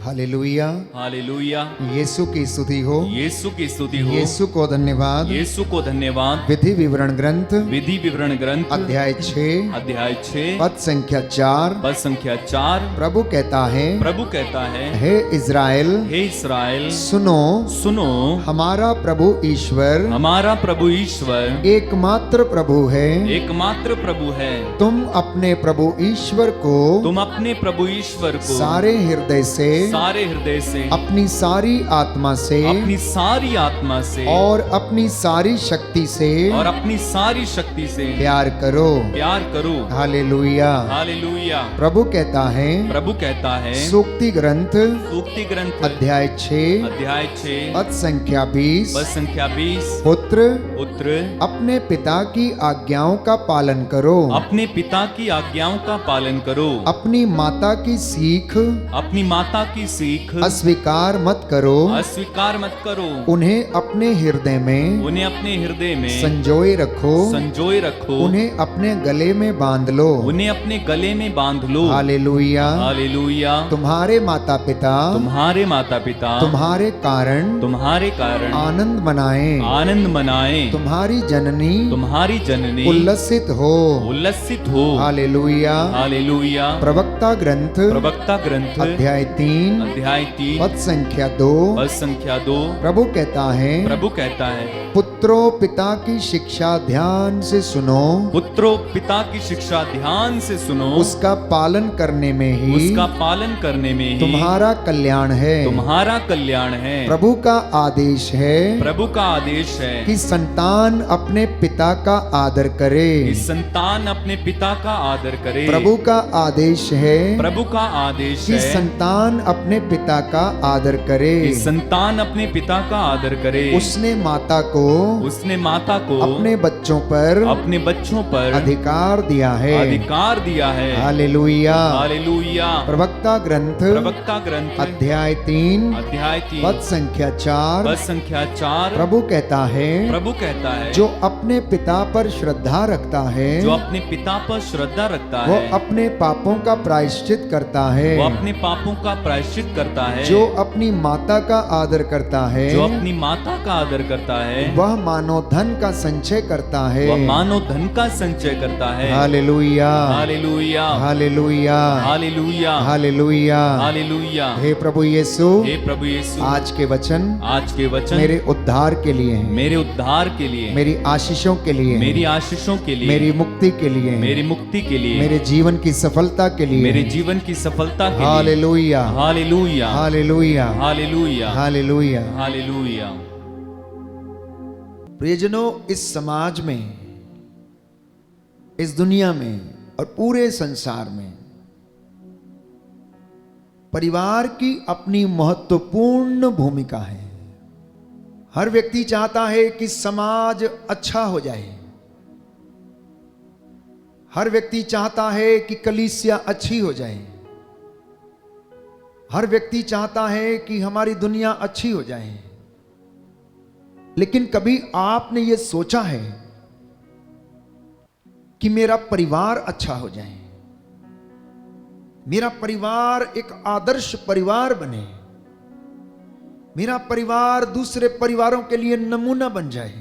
हालेलुया। हालेलुया। यीशु की स्तुति हो, यीशु की स्तुति हो, यीशु को धन्यवाद। यीशु को धन्यवाद। विधि विवरण ग्रंथ विधि विवरण ग्रंथ अध्याय 6 अध्याय 6 पद संख्या 4। पद संख्या 4। प्रभु कहता है, प्रभु कहता है, हे इज़राइल, हे इस्राएल, सुनो, सुनो, हमारा प्रभु ईश्वर हमारा प्रभु ईश्वर एकमात्र प्रभु है। एकमात्र प्रभु है। तुम अपने प्रभु ईश्वर को तुम अपने प्रभु ईश्वर को सारे हृदय से, सारे हृदय से, अपनी सारी आत्मा से, अपनी सारी आत्मा से और अपनी सारी शक्ति से और अपनी सारी शक्ति से प्यार करो। प्यार करो। हालेलुया। हालेलुया। प्रभु कहता है, प्रभु कहता है, सूक्ति ग्रंथ सूक्ति ग्रंथ अध्याय 6 अध्याय 6 पद संख्या 20। पद संख्या 20। पुत्र, पुत्र, अपने पिता की आज्ञाओं का पालन करो, अपने पिता की आज्ञाओं का पालन करो, अपनी माता की सीख अपनी माता की सीख अस्वीकार मत करो, अस्वीकार मत करो, उन्हें अपने हृदय में उन्हें अपने हृदय में संजोए रखो, संजोए रखो, उन्हें अपने गले में बांध लो। उन्हें अपने गले में बांध लो। हालेलुया। हालेलुया। तुम्हारे माता पिता तुम्हारे माता पिता तुम्हारे कारण आनंद मनाए, आनंद मनाए, तुम्हारी जननी तुम्हारी जननी उल्लसित हो। उल्लसित हो। हालेलुया। हालेलुया। प्रवक्ता ग्रंथ प्रवक्ता ग्रंथ अध्याय 3 अध्याय 3 पद संख्या 2। पद संख्या 2। प्रभु कहता है, प्रभु कहता है, पुत्रों पिता की शिक्षा ध्यान से सुनो, पुत्रों पिता की शिक्षा ध्यान से सुनो, उसका पालन करने में ही उसका पालन करने में ही तुम्हारा कल्याण है। तुम्हारा कल्याण है। प्रभु का आदेश है प्रभु का आदेश है कि संतान अपने पिता का आदर करे। कि संतान अपने पिता का आदर करे। प्रभु का आदेश है प्रभु का आदेश कि है संतान अपने पिता का आदर करे। कि संतान अपने पिता का आदर करे। उसने माता को अपने बच्चों पर अधिकार दिया है। अधिकार दिया है। हालेलुया। हालेलुया। प्रवक्ता ग्रंथ अध्याय 3 पद संख्या 4। पद संख्या 4। प्रभु कहता है, जो अपने पिता पर श्रद्धा रखता है, जो अपने पिता पर श्रद्धा रखता वो है, अपने पापों का प्रायश्चित करता है। वो अपने पापों का प्रायश्चित करता है। जो अपनी माता का आदर करता है, जो अपनी माता का आदर करता है, वह मानो धन का संचय करता है। वह मानो धन का संचय करता है। Hallelujah. Hallelujah. Hallelujah. Hallelujah. Hallelujah. Hallelujah. हे प्रभु यीशु, हे प्रभु यीशु, आज के वचन मेरे उद्धार के लिए हैं, मेरे उद्धार के लिए, मेरी आशीषों के लिए हैं, मेरी आशीषों के लिए, मेरी मुक्ति के लिए हैं, मेरी मुक्ति के लिए, मेरे जीवन की सफलता के लिए मेरे हैं। जीवन की सफलता के लिए। Hallelujah. Hallelujah. Hallelujah. Hallelujah. Hallelujah. Hallelujah. प्रियजनों, इस समाज में, इस दुनिया में और पूरे संसार में परिवार की अपनी महत्वपूर्ण भूमिका है। हर व्यक्ति चाहता है कि समाज अच्छा हो जाए। हर व्यक्ति चाहता है कि कलीसिया अच्छी हो जाए। हर व्यक्ति चाहता है कि हमारी दुनिया अच्छी हो जाए। लेकिन कभी आपने ये सोचा है कि मेरा परिवार अच्छा हो जाए, मेरा परिवार एक आदर्श परिवार बने, मेरा परिवार दूसरे परिवारों के लिए नमूना बन जाए,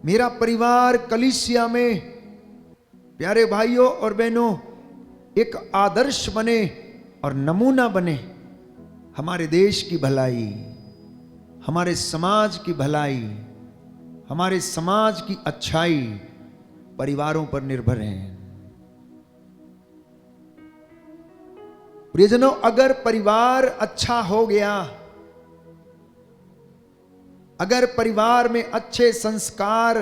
मेरा परिवार कलीसिया में प्यारे भाइयों और बहनों एक आदर्श बने और नमूना बने, हमारे देश की भलाई, हमारे समाज की भलाई, हमारे समाज की अच्छाई परिवारों पर निर्भर है। प्रियजनों, अगर परिवार अच्छा हो गया, अगर परिवार में अच्छे संस्कार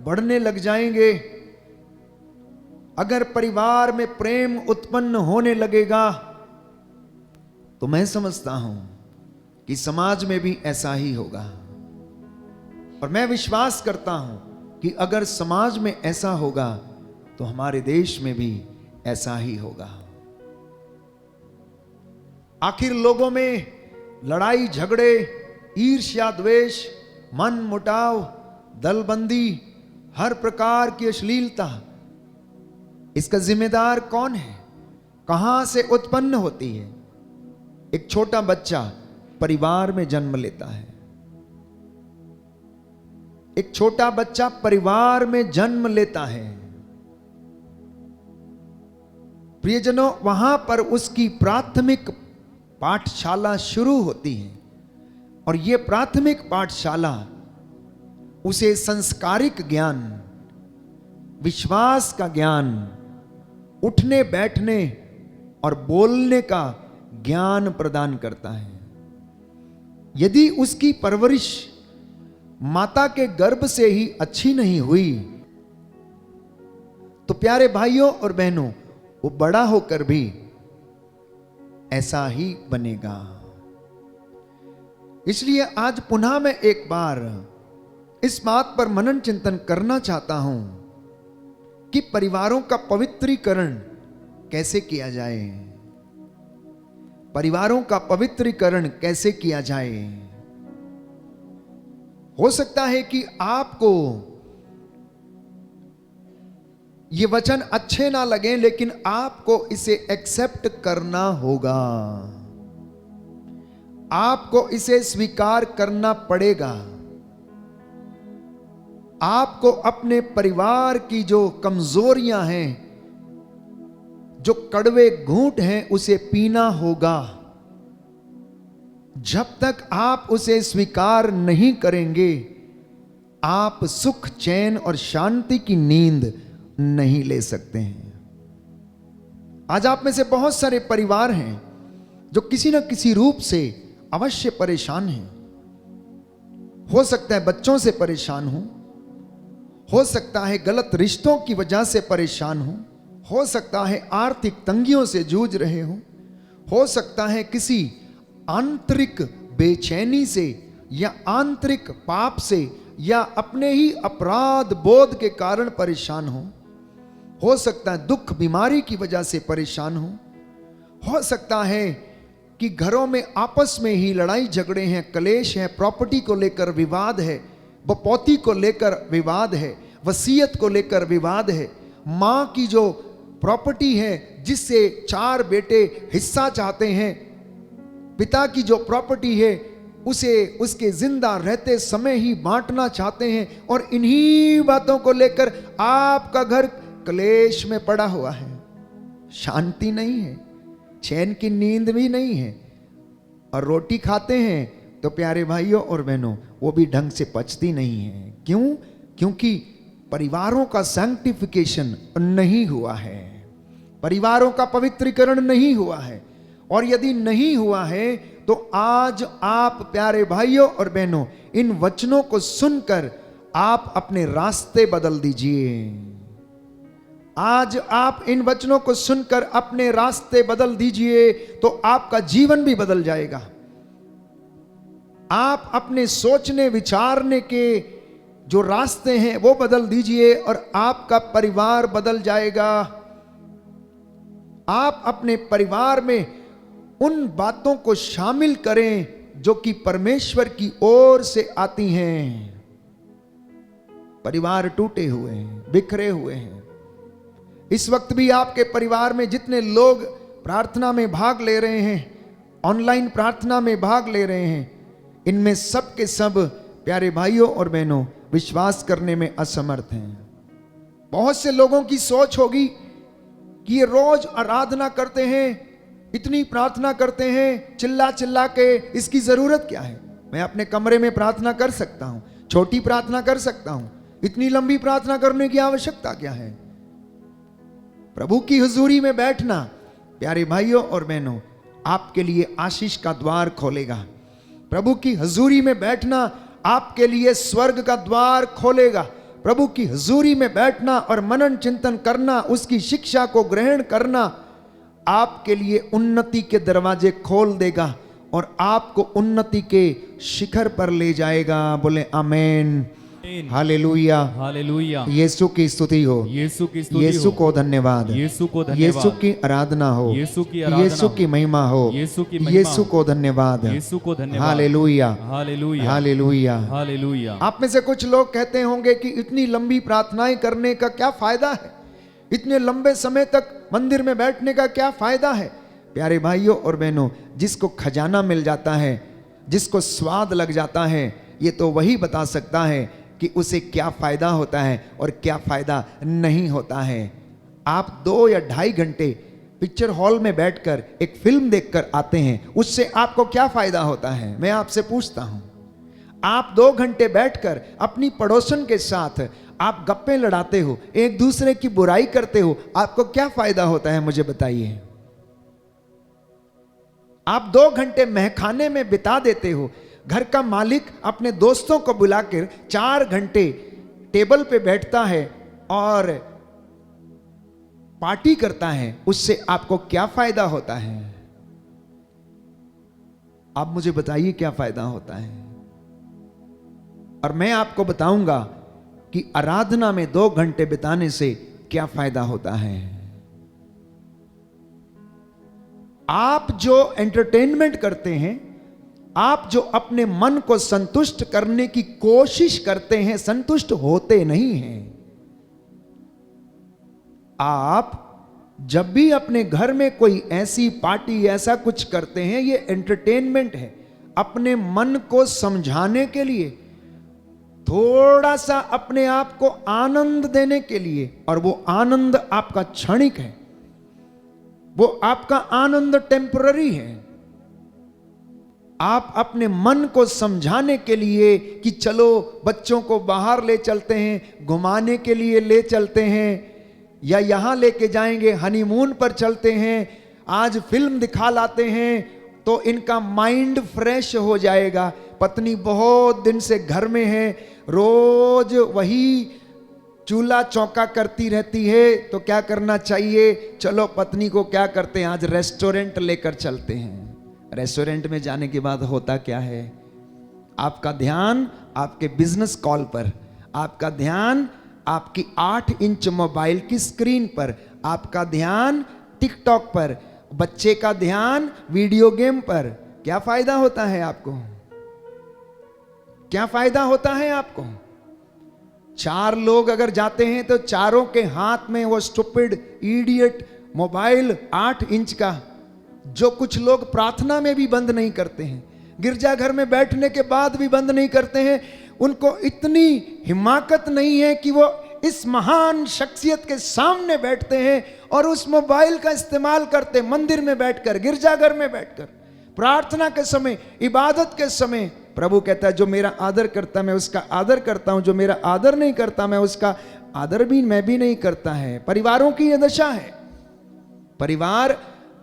बढ़ने लग जाएंगे, अगर परिवार में प्रेम उत्पन्न होने लगेगा, तो मैं समझता हूं कि समाज में भी ऐसा ही होगा। और मैं विश्वास करता हूं कि अगर समाज में ऐसा होगा तो हमारे देश में भी ऐसा ही होगा। आखिर लोगों में लड़ाई झगड़े, ईर्ष्या द्वेष, मन मुटाव, दलबंदी, हर प्रकार की अश्लीलता, इसका जिम्मेदार कौन है? कहां से उत्पन्न होती है? एक छोटा बच्चा परिवार में जन्म लेता है। एक छोटा बच्चा परिवार में जन्म लेता है। प्रियजनों, वहां पर उसकी प्राथमिक पाठशाला शुरू होती है और यह प्राथमिक पाठशाला उसे संस्कारिक ज्ञान, विश्वास का ज्ञान, उठने बैठने और बोलने का ज्ञान प्रदान करता है। यदि उसकी परवरिश माता के गर्भ से ही अच्छी नहीं हुई तो प्यारे भाइयों और बहनों, वो बड़ा होकर भी ऐसा ही बनेगा। इसलिए आज पुनः मैं एक बार इस बात पर मनन चिंतन करना चाहता हूं कि परिवारों का पवित्रीकरण कैसे किया जाए। परिवारों का पवित्रीकरण कैसे किया जाए। हो सकता है कि आपको ये वचन अच्छे ना लगे, लेकिन आपको इसे एक्सेप्ट करना होगा। आपको इसे स्वीकार करना पड़ेगा। आपको अपने परिवार की जो कमजोरियां हैं, जो कड़वे घूंट हैं, उसे पीना होगा। जब तक आप उसे स्वीकार नहीं करेंगे, आप सुख, चैन और शांति की नींद नहीं ले सकते हैं। आज आप में से बहुत सारे परिवार हैं जो किसी न किसी रूप से अवश्य परेशान हैं। हो सकता है बच्चों से परेशान हो सकता है गलत रिश्तों की वजह से परेशान हो सकता है आर्थिक तंगियों से जूझ रहे हो सकता है किसी आंतरिक बेचैनी से या आंतरिक पाप से या अपने ही अपराध बोध के कारण परेशान हो सकता है दुख बीमारी की वजह से परेशान हो सकता है कि घरों में आपस में ही लड़ाई झगड़े हैं, कलेश है, प्रॉपर्टी को लेकर विवाद है, बपौती को लेकर विवाद है, वसीयत को लेकर विवाद है, मां की जो प्रॉपर्टी है जिससे 4 बेटे हिस्सा चाहते हैं, पिता की जो प्रॉपर्टी है उसे उसके जिंदा रहते समय ही बांटना चाहते हैं, और इन्हीं बातों को लेकर आपका घर क्लेश में पड़ा हुआ है। शांति नहीं है, चैन की नींद भी नहीं है, और रोटी खाते हैं तो प्यारे भाइयों और बहनों वो भी ढंग से पचती नहीं है। क्यों? क्योंकि परिवारों का सैंक्टिफिकेशन नहीं हुआ है, परिवारों का पवित्रीकरण नहीं हुआ है। और यदि नहीं हुआ है तो आज आप प्यारे भाइयों और बहनों इन वचनों को सुनकर आप अपने रास्ते बदल दीजिए। आज आप इन वचनों को सुनकर अपने रास्ते बदल दीजिए तो आपका जीवन भी बदल जाएगा। आप अपने सोचने विचारने के जो रास्ते हैं वो बदल दीजिए और आपका परिवार बदल जाएगा। आप अपने परिवार में उन बातों को शामिल करें जो कि परमेश्वर की ओर से आती हैं। परिवार टूटे हुए हैं, बिखरे हुए हैं। इस वक्त भी आपके परिवार में जितने लोग प्रार्थना में भाग ले रहे हैं, ऑनलाइन प्रार्थना में भाग ले रहे हैं, इनमें सब के सब प्यारे भाइयों और बहनों विश्वास करने में असमर्थ हैं। बहुत से लोगों की सोच होगी कि ये रोज आराधना करते हैं, इतनी प्रार्थना करते हैं, चिल्ला चिल्ला के, इसकी जरूरत क्या है? मैं अपने कमरे में प्रार्थना कर सकता हूं। छोटी प्रार्थना कर सकता हूं, इतनी लंबी प्रार्थना करने की आवश्यकता क्या है? प्रभु की हुजूरी में बैठना प्यारे भाइयों और बहनों आपके लिए आशीष का द्वार खोलेगा। प्रभु की हुजूरी में बैठना आपके लिए स्वर्ग का द्वार खोलेगा। प्रभु की हुजूरी में बैठना और मनन चिंतन करना, उसकी शिक्षा को ग्रहण करना आपके लिए उन्नति के दरवाजे खोल देगा और आपको उन्नति के शिखर पर ले जाएगा। बोले आमेन, हालेलुया, हालेलुया। यीशु की स्तुति हो, यीशु की स्तुति यीशु हो, को धन्यवाद, यीशु को धन्यवाद, यीशु की आराधना हो, यीशु की आराधना यीशु की हो, महिमा हो, यीशु की महिमा यीशु हो, को धन्यवाद, यीशु को धन्यवाद, हालेलुया, हालेलुया, हालेलुया। हालेलुया। आप में से कुछ लोग कहते होंगे कि इतनी लंबी प्रार्थनाएं करने का क्या फायदा है, इतने लंबे समय तक मंदिर में बैठने का क्या फायदा है? प्यारे भाइयों और बहनों, जिसको खजाना मिल जाता है, जिसको स्वाद लग जाता है, ये तो वही बता सकता है कि उसे क्या फायदा होता है और क्या फायदा नहीं होता है। आप 2 या 2.5 घंटे पिक्चर हॉल में बैठकर एक फिल्म देखकर आते हैं, उससे आपको क्या फायदा होता है? मैं आपसे पूछता हूं। आप 2 घंटे बैठकर अपनी पड़ोसन के साथ आप गप्पे लड़ाते हो, एक दूसरे की बुराई करते हो, आपको क्या फायदा होता है? मुझे बताइए। आप 2 घंटे महखाने में बिता देते हो, घर का मालिक अपने दोस्तों को बुलाकर 4 घंटे टेबल पे बैठता है और पार्टी करता है, उससे आपको क्या फायदा होता है? आप मुझे बताइए क्या फायदा होता है? और मैं आपको बताऊंगा कि आराधना में 2 घंटे बिताने से क्या फायदा होता है। आप जो एंटरटेनमेंट करते हैं, आप जो अपने मन को संतुष्ट करने की कोशिश करते हैं, संतुष्ट होते नहीं हैं। आप जब भी अपने घर में कोई ऐसी पार्टी, ऐसा कुछ करते हैं, ये एंटरटेनमेंट है, अपने मन को समझाने के लिए, थोड़ा सा अपने आप को आनंद देने के लिए। और वो आनंद आपका क्षणिक है, वो आपका आनंद टेम्पररी है। आप अपने मन को समझाने के लिए कि चलो बच्चों को बाहर ले चलते हैं, घुमाने के लिए ले चलते हैं, या यहां लेके जाएंगे, हनीमून पर चलते हैं, आज फिल्म दिखा लाते हैं तो इनका माइंड फ्रेश हो जाएगा। पत्नी बहुत दिन से घर में है, रोज वही चूल्हा चौका करती रहती है, तो क्या करना चाहिए? चलो पत्नी को क्या करते हैं, आज रेस्टोरेंट लेकर चलते हैं। रेस्टोरेंट में जाने के बाद होता क्या है? आपका ध्यान आपके बिजनेस कॉल पर, आपका ध्यान आपकी 8 इंच मोबाइल की स्क्रीन पर, आपका ध्यान टिकटॉक पर, बच्चे का ध्यान वीडियो गेम पर। क्या फायदा होता है आपको? क्या फायदा होता है आपको? 4 लोग अगर जाते हैं तो चारों के हाथ में वो स्टूपिड इडियट मोबाइल 8 इंच का, जो कुछ लोग प्रार्थना में भी बंद नहीं करते हैं, गिरजाघर में बैठने के बाद भी बंद नहीं करते हैं। उनको इतनी हिम्मत नहीं है कि वो इस महान शख्सियत के सामने बैठते हैं और उस मोबाइल का इस्तेमाल करते, मंदिर में बैठकर, गिरजाघर में बैठकर, प्रार्थना के समय, इबादत के समय। प्रभु कहता है जो मेरा आदर करता मैं उसका आदर करता हूं, जो मेरा आदर नहीं करता मैं उसका आदर भी मैं भी नहीं करता है। परिवारों की यह दशा है। परिवार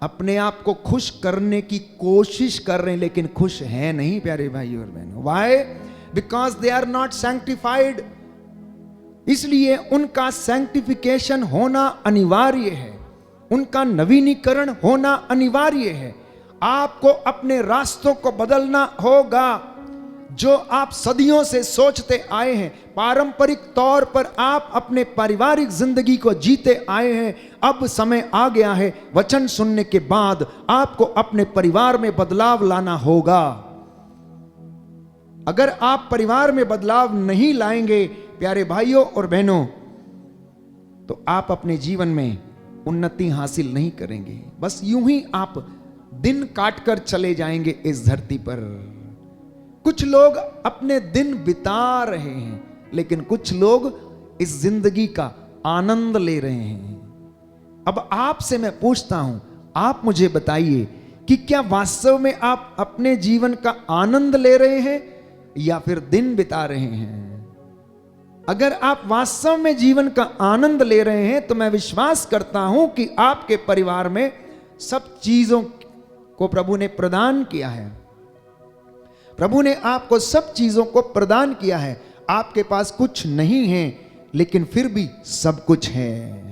अपने आप को खुश करने की कोशिश कर रहे हैं लेकिन खुश हैं नहीं प्यारे भाई और बहनों। Why? Because they are not sanctified. इसलिए उनका सैंक्टिफिकेशन होना अनिवार्य है, उनका नवीनीकरण होना अनिवार्य है। आपको अपने रास्तों को बदलना होगा। जो आप सदियों से सोचते आए हैं, पारंपरिक तौर पर आप अपने पारिवारिक जिंदगी को जीते आए हैं, अब समय आ गया है वचन सुनने के बाद आपको अपने परिवार में बदलाव लाना होगा। अगर आप परिवार में बदलाव नहीं लाएंगे प्यारे भाइयों और बहनों, तो आप अपने जीवन में उन्नति हासिल नहीं करेंगे। बस यूं ही आप दिन काटकर चले जाएंगे इस धरती पर। कुछ लोग अपने दिन बिता रहे हैं, लेकिन कुछ लोग इस जिंदगी का आनंद ले रहे हैं। अब आपसे मैं पूछता हूं, आप मुझे बताइए कि क्या वास्तव में आप अपने जीवन का आनंद ले रहे हैं या फिर दिन बिता रहे हैं। अगर आप वास्तव में जीवन का आनंद ले रहे हैं तो मैं विश्वास करता हूं कि आपके परिवार में सब चीजों को प्रभु ने प्रदान किया है। प्रभु ने आपको सब चीजों को प्रदान किया है। आपके पास कुछ नहीं है लेकिन फिर भी सब कुछ है।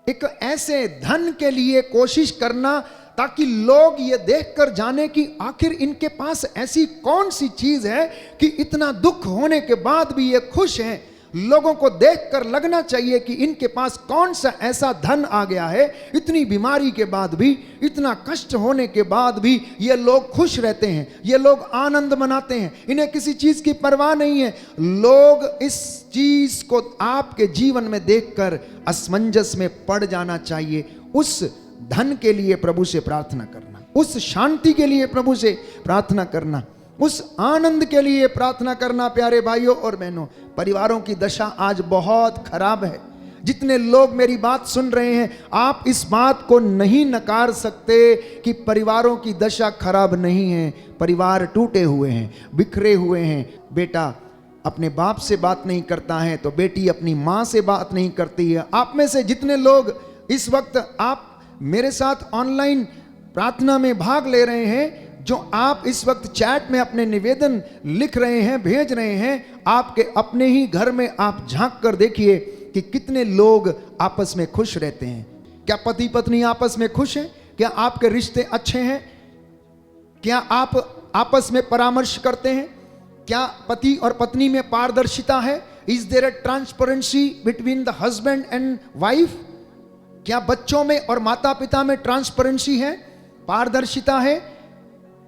एक ऐसे धन के लिए कोशिश करना ताकि लोग ये देखकर जाने कि आखिर इनके पास ऐसी कौन सी चीज है कि इतना दुख होने के बाद भी ये खुश हैं। लोगों को देखकर लगना चाहिए कि इनके पास कौन सा ऐसा धन आ गया है, इतनी बीमारी के बाद भी, इतना कष्ट होने के बाद भी ये लोग खुश रहते हैं, ये लोग आनंद मनाते हैं, इन्हें किसी चीज की परवाह नहीं है। लोग इस चीज को आपके जीवन में देखकर असमंजस में पड़ जाना चाहिए। उस धन के लिए प्रभु से प्रार्थना करना, उस शांति के लिए प्रभु से प्रार्थना करना, उस आनंद के लिए प्रार्थना करना। प्यारे भाइयों और बहनों, परिवारों की दशा आज बहुत खराब है। जितने लोग मेरी बात सुन रहे हैं, आप इस बात को नहीं नकार सकते कि परिवारों की दशा खराब नहीं है। परिवार टूटे हुए हैं, बिखरे हुए हैं। बेटा अपने बाप से बात नहीं करता है तो बेटी अपनी माँ से बात नहीं करती है। आप में से जितने लोग इस वक्त आप मेरे साथ ऑनलाइन प्रार्थना में भाग ले रहे हैं, जो आप इस वक्त चैट में अपने निवेदन लिख रहे हैं, भेज रहे हैं, आपके अपने ही घर में आप झांक कर देखिए कि कितने लोग आपस में खुश रहते हैं। क्या पति पत्नी आपस में खुश हैं? क्या आपके रिश्ते अच्छे हैं? क्या आप आपस में परामर्श करते हैं? क्या पति और पत्नी में पारदर्शिता है? Is there a transparency between the husband and wife? क्या बच्चों में और माता पिता में ट्रांसपेरेंसी है, पारदर्शिता है?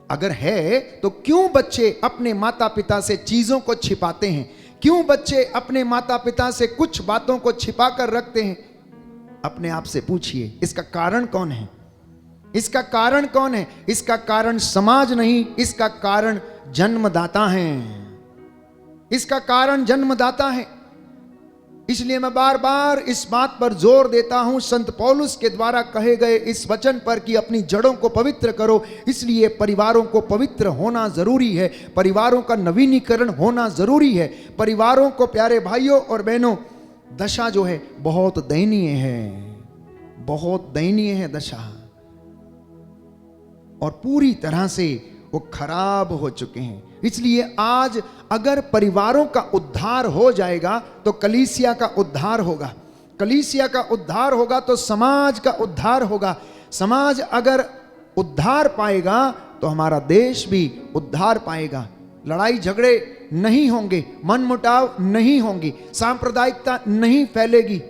अगर है तो क्यों बच्चे अपने माता पिता से चीजों को छिपाते हैं? क्यों बच्चे अपने माता पिता से कुछ बातों को छिपा कर रखते हैं? अपने आप से पूछिए, इसका कारण कौन है? इसका कारण कौन है? इसका कारण समाज नहीं, इसका कारण जन्मदाता है। इसका कारण जन्मदाता है। इसलिए मैं बार बार इस बात पर जोर देता हूं, संत पौलुस के द्वारा कहे गए इस वचन पर कि अपनी जड़ों को पवित्र करो। इसलिए परिवारों को पवित्र होना जरूरी है, परिवारों का नवीनीकरण होना जरूरी है। परिवारों को, प्यारे भाइयों और बहनों, दशा जो है बहुत दयनीय है, बहुत दयनीय है दशा, और पूरी तरह से वो खराब हो चुके हैं। इसलिए आज अगर परिवारों का उद्धार हो जाएगा तो कलीसिया का उद्धार होगा। कलीसिया का उद्धार होगा तो समाज का उद्धार होगा। समाज अगर उद्धार पाएगा तो हमारा देश भी उद्धार पाएगा। लड़ाई झगड़े नहीं होंगे, मनमुटाव नहीं होंगी, सांप्रदायिकता नहीं फैलेगी।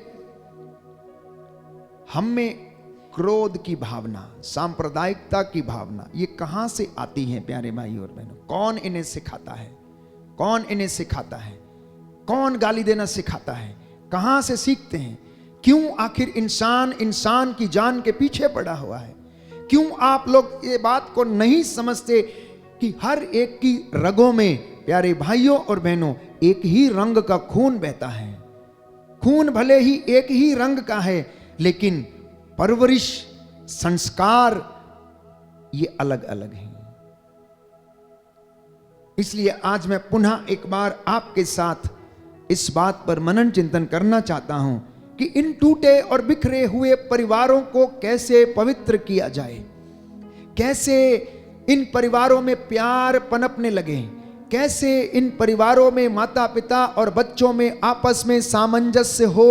हम में क्रोध की भावना, सांप्रदायिकता की भावना, ये कहां से आती है प्यारे भाई और बहनों? कौन इन्हें सिखाता है? कौन इन्हें सिखाता है? कौन गाली देना सिखाता है? कहां से सीखते हैं? क्यों आखिर इंसान की जान के पीछे पड़ा हुआ है? क्यों आप लोग ये बात को नहीं समझते कि हर एक की रगों में, प्यारे भाइयों और बहनों, एक ही रंग का खून बहता है। खून भले ही एक ही रंग का है, लेकिन परवरिश, संस्कार ये अलग अलग हैं। इसलिए आज मैं पुनः एक बार आपके साथ इस बात पर मनन चिंतन करना चाहता हूं कि इन टूटे और बिखरे हुए परिवारों को कैसे पवित्र किया जाए, कैसे इन परिवारों में प्यार पनपने लगे, कैसे इन परिवारों में माता पिता और बच्चों में आपस में सामंजस्य हो।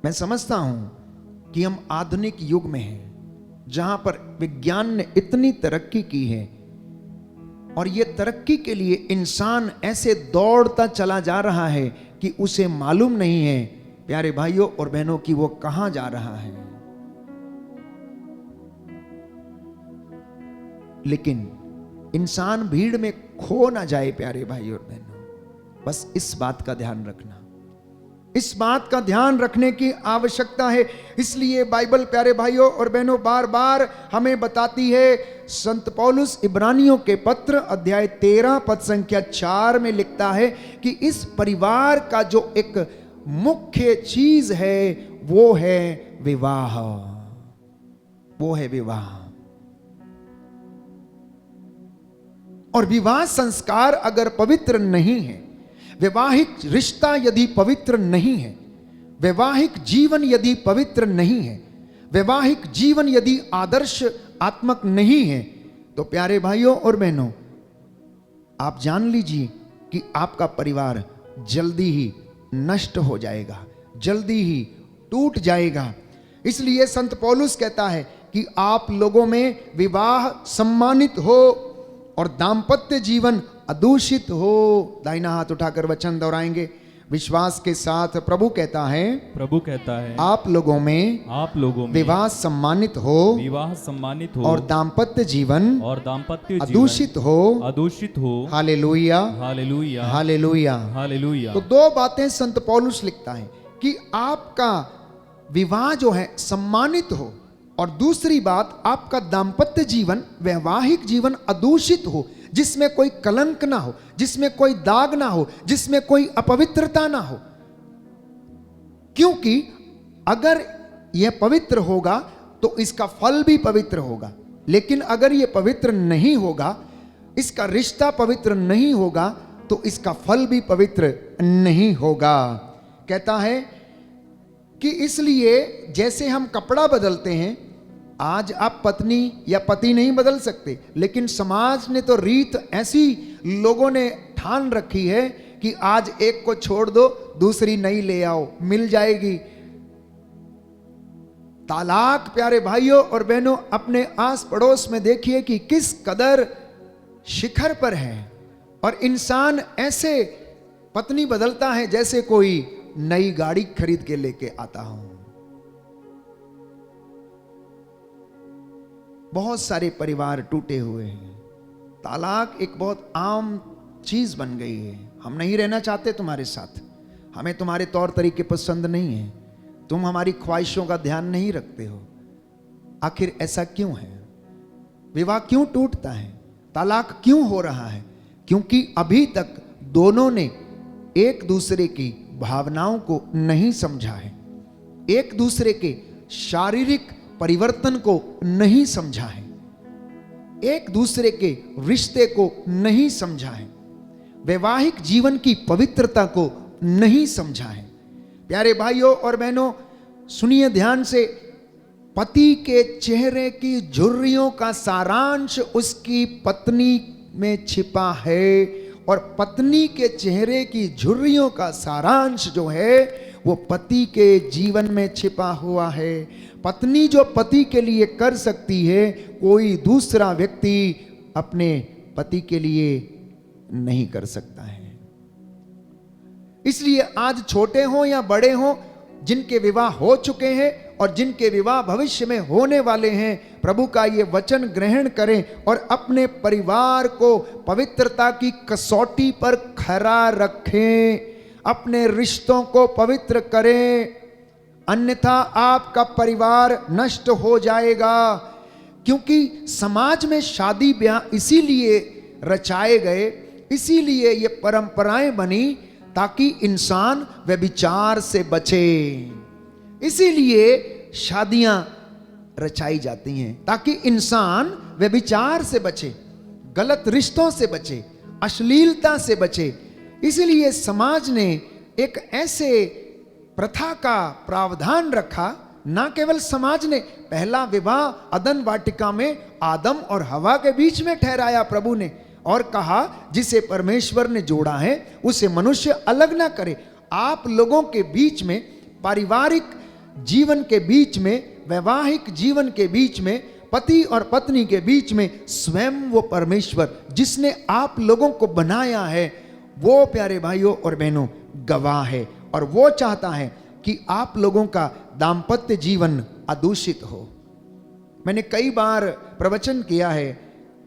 मैं समझता हूं कि हम आधुनिक युग में हैं, जहां पर विज्ञान ने इतनी तरक्की की है, और यह तरक्की के लिए इंसान ऐसे दौड़ता चला जा रहा है कि उसे मालूम नहीं है, प्यारे भाइयों और बहनों, कि वो कहां जा रहा है। लेकिन इंसान भीड़ में खो ना जाए प्यारे भाइयों और बहनों, बस इस बात का ध्यान रखना, इस बात का ध्यान रखने की आवश्यकता है। इसलिए बाइबल, प्यारे भाइयों और बहनों, बार बार हमें बताती है। संत पौलुस इब्रानियों के पत्र अध्याय 13 पद संख्या 4 में लिखता है कि इस परिवार का जो एक मुख्य चीज है वो है विवाह, वो है विवाह। और विवाह संस्कार अगर पवित्र नहीं है, वैवाहिक रिश्ता यदि पवित्र नहीं है, वैवाहिक जीवन यदि पवित्र नहीं है, वैवाहिक जीवन यदि आदर्श आत्मक नहीं है, तो प्यारे भाइयों और बहनों, आप जान लीजिए कि आपका परिवार जल्दी ही नष्ट हो जाएगा, जल्दी ही टूट जाएगा। इसलिए संत पौलुस कहता है कि आप लोगों में विवाह सम्मानित हो और दाम्पत्य जीवन अदूषित हो। दाहिना हाथ उठाकर वचन दोहराएंगे विश्वास के साथ। प्रभु कहता है आप लोगों में विवाह सम्मानित हो, विवाह सम्मानित हो और दाम्पत्य जीवन अदूषित हो। Hallelujah, hallelujah, hallelujah, hallelujah. तो दो बातें संत पौलुस लिखता है कि आपका विवाह जो है सम्मानित हो, और दूसरी बात आपका दाम्पत्य जीवन, वैवाहिक जीवन अदूषित हो, जिसमें कोई कलंक ना हो, जिसमें कोई दाग ना हो, जिसमें कोई अपवित्रता ना हो। क्योंकि अगर यह पवित्र होगा तो इसका फल भी पवित्र होगा, लेकिन अगर यह पवित्र नहीं होगा, इसका रिश्ता पवित्र नहीं होगा, तो इसका फल भी पवित्र नहीं होगा। कहता है कि इसलिए जैसे हम कपड़ा बदलते हैं, आज आप पत्नी या पति नहीं बदल सकते, लेकिन समाज ने तो रीत ऐसी लोगों ने ठान रखी है कि आज एक को छोड़ दो, दूसरी नई ले आओ, मिल जाएगी। तालाक प्यारे भाइयों और बहनों अपने आस पड़ोस में देखिए कि किस कदर शिखर पर है, और इंसान ऐसे पत्नी बदलता है जैसे कोई नई गाड़ी खरीद के लेके आता हूं। बहुत सारे परिवार टूटे हुए हैं। तालाक एक बहुत आम चीज बन गई है। हम नहीं रहना चाहते तुम्हारे साथ, हमें तुम्हारे तौर तरीके पसंद नहीं है, तुम हमारी ख्वाहिशों का ध्यान नहीं रखते हो। आखिर ऐसा क्यों है? विवाह क्यों टूटता है? तालाक क्यों हो रहा है? क्योंकि अभी तक दोनों ने एक दूसरे की भावनाओं को नहीं समझा है, एक दूसरे के शारीरिक परिवर्तन को नहीं समझा है, एक दूसरे के रिश्ते को नहीं समझा है, वैवाहिक जीवन की पवित्रता को नहीं समझा है। प्यारे भाइयों और बहनों सुनिए ध्यान से, पति के चेहरे की झुर्रियों का सारांश उसकी पत्नी में छिपा है, और पत्नी के चेहरे की झुर्रियों का सारांश जो है वो पति के जीवन में छिपा हुआ है। पत्नी जो पति के लिए कर सकती है, कोई दूसरा व्यक्ति अपने पति के लिए नहीं कर सकता है। इसलिए आज छोटे हों या बड़े हों, जिनके विवाह हो चुके हैं और जिनके विवाह भविष्य में होने वाले हैं, प्रभु का ये वचन ग्रहण करें और अपने परिवार को पवित्रता की कसौटी पर खरा रखें, अपने रिश्तों को पवित्र करें, अन्यथा आपका परिवार नष्ट हो जाएगा। क्योंकि समाज में शादी ब्याह इसीलिए रचाए गए, इसीलिए ये परंपराएं बनी ताकि इंसान व्यभिचार से बचे। इसीलिए शादियां रचाई जाती हैं ताकि इंसान व्यभिचार से बचे, गलत रिश्तों से बचे, अश्लीलता से बचे। इसलिए समाज ने एक ऐसे प्रथा का प्रावधान रखा, ना केवल समाज ने, पहला विवाह अदन वाटिका में आदम और हवा के बीच में ठहराया प्रभु ने, और कहा जिसे परमेश्वर ने जोड़ा है उसे मनुष्य अलग ना करे। आप लोगों के बीच में, पारिवारिक जीवन के बीच में, वैवाहिक जीवन के बीच में, पति और पत्नी के बीच में स्वयं वो परमेश्वर जिसने आप लोगों को बनाया है, वो प्यारे भाइयों और बहनों गवाह है, और वो चाहता है कि आप लोगों का दाम्पत्य जीवन अदूषित हो। मैंने कई बार प्रवचन किया है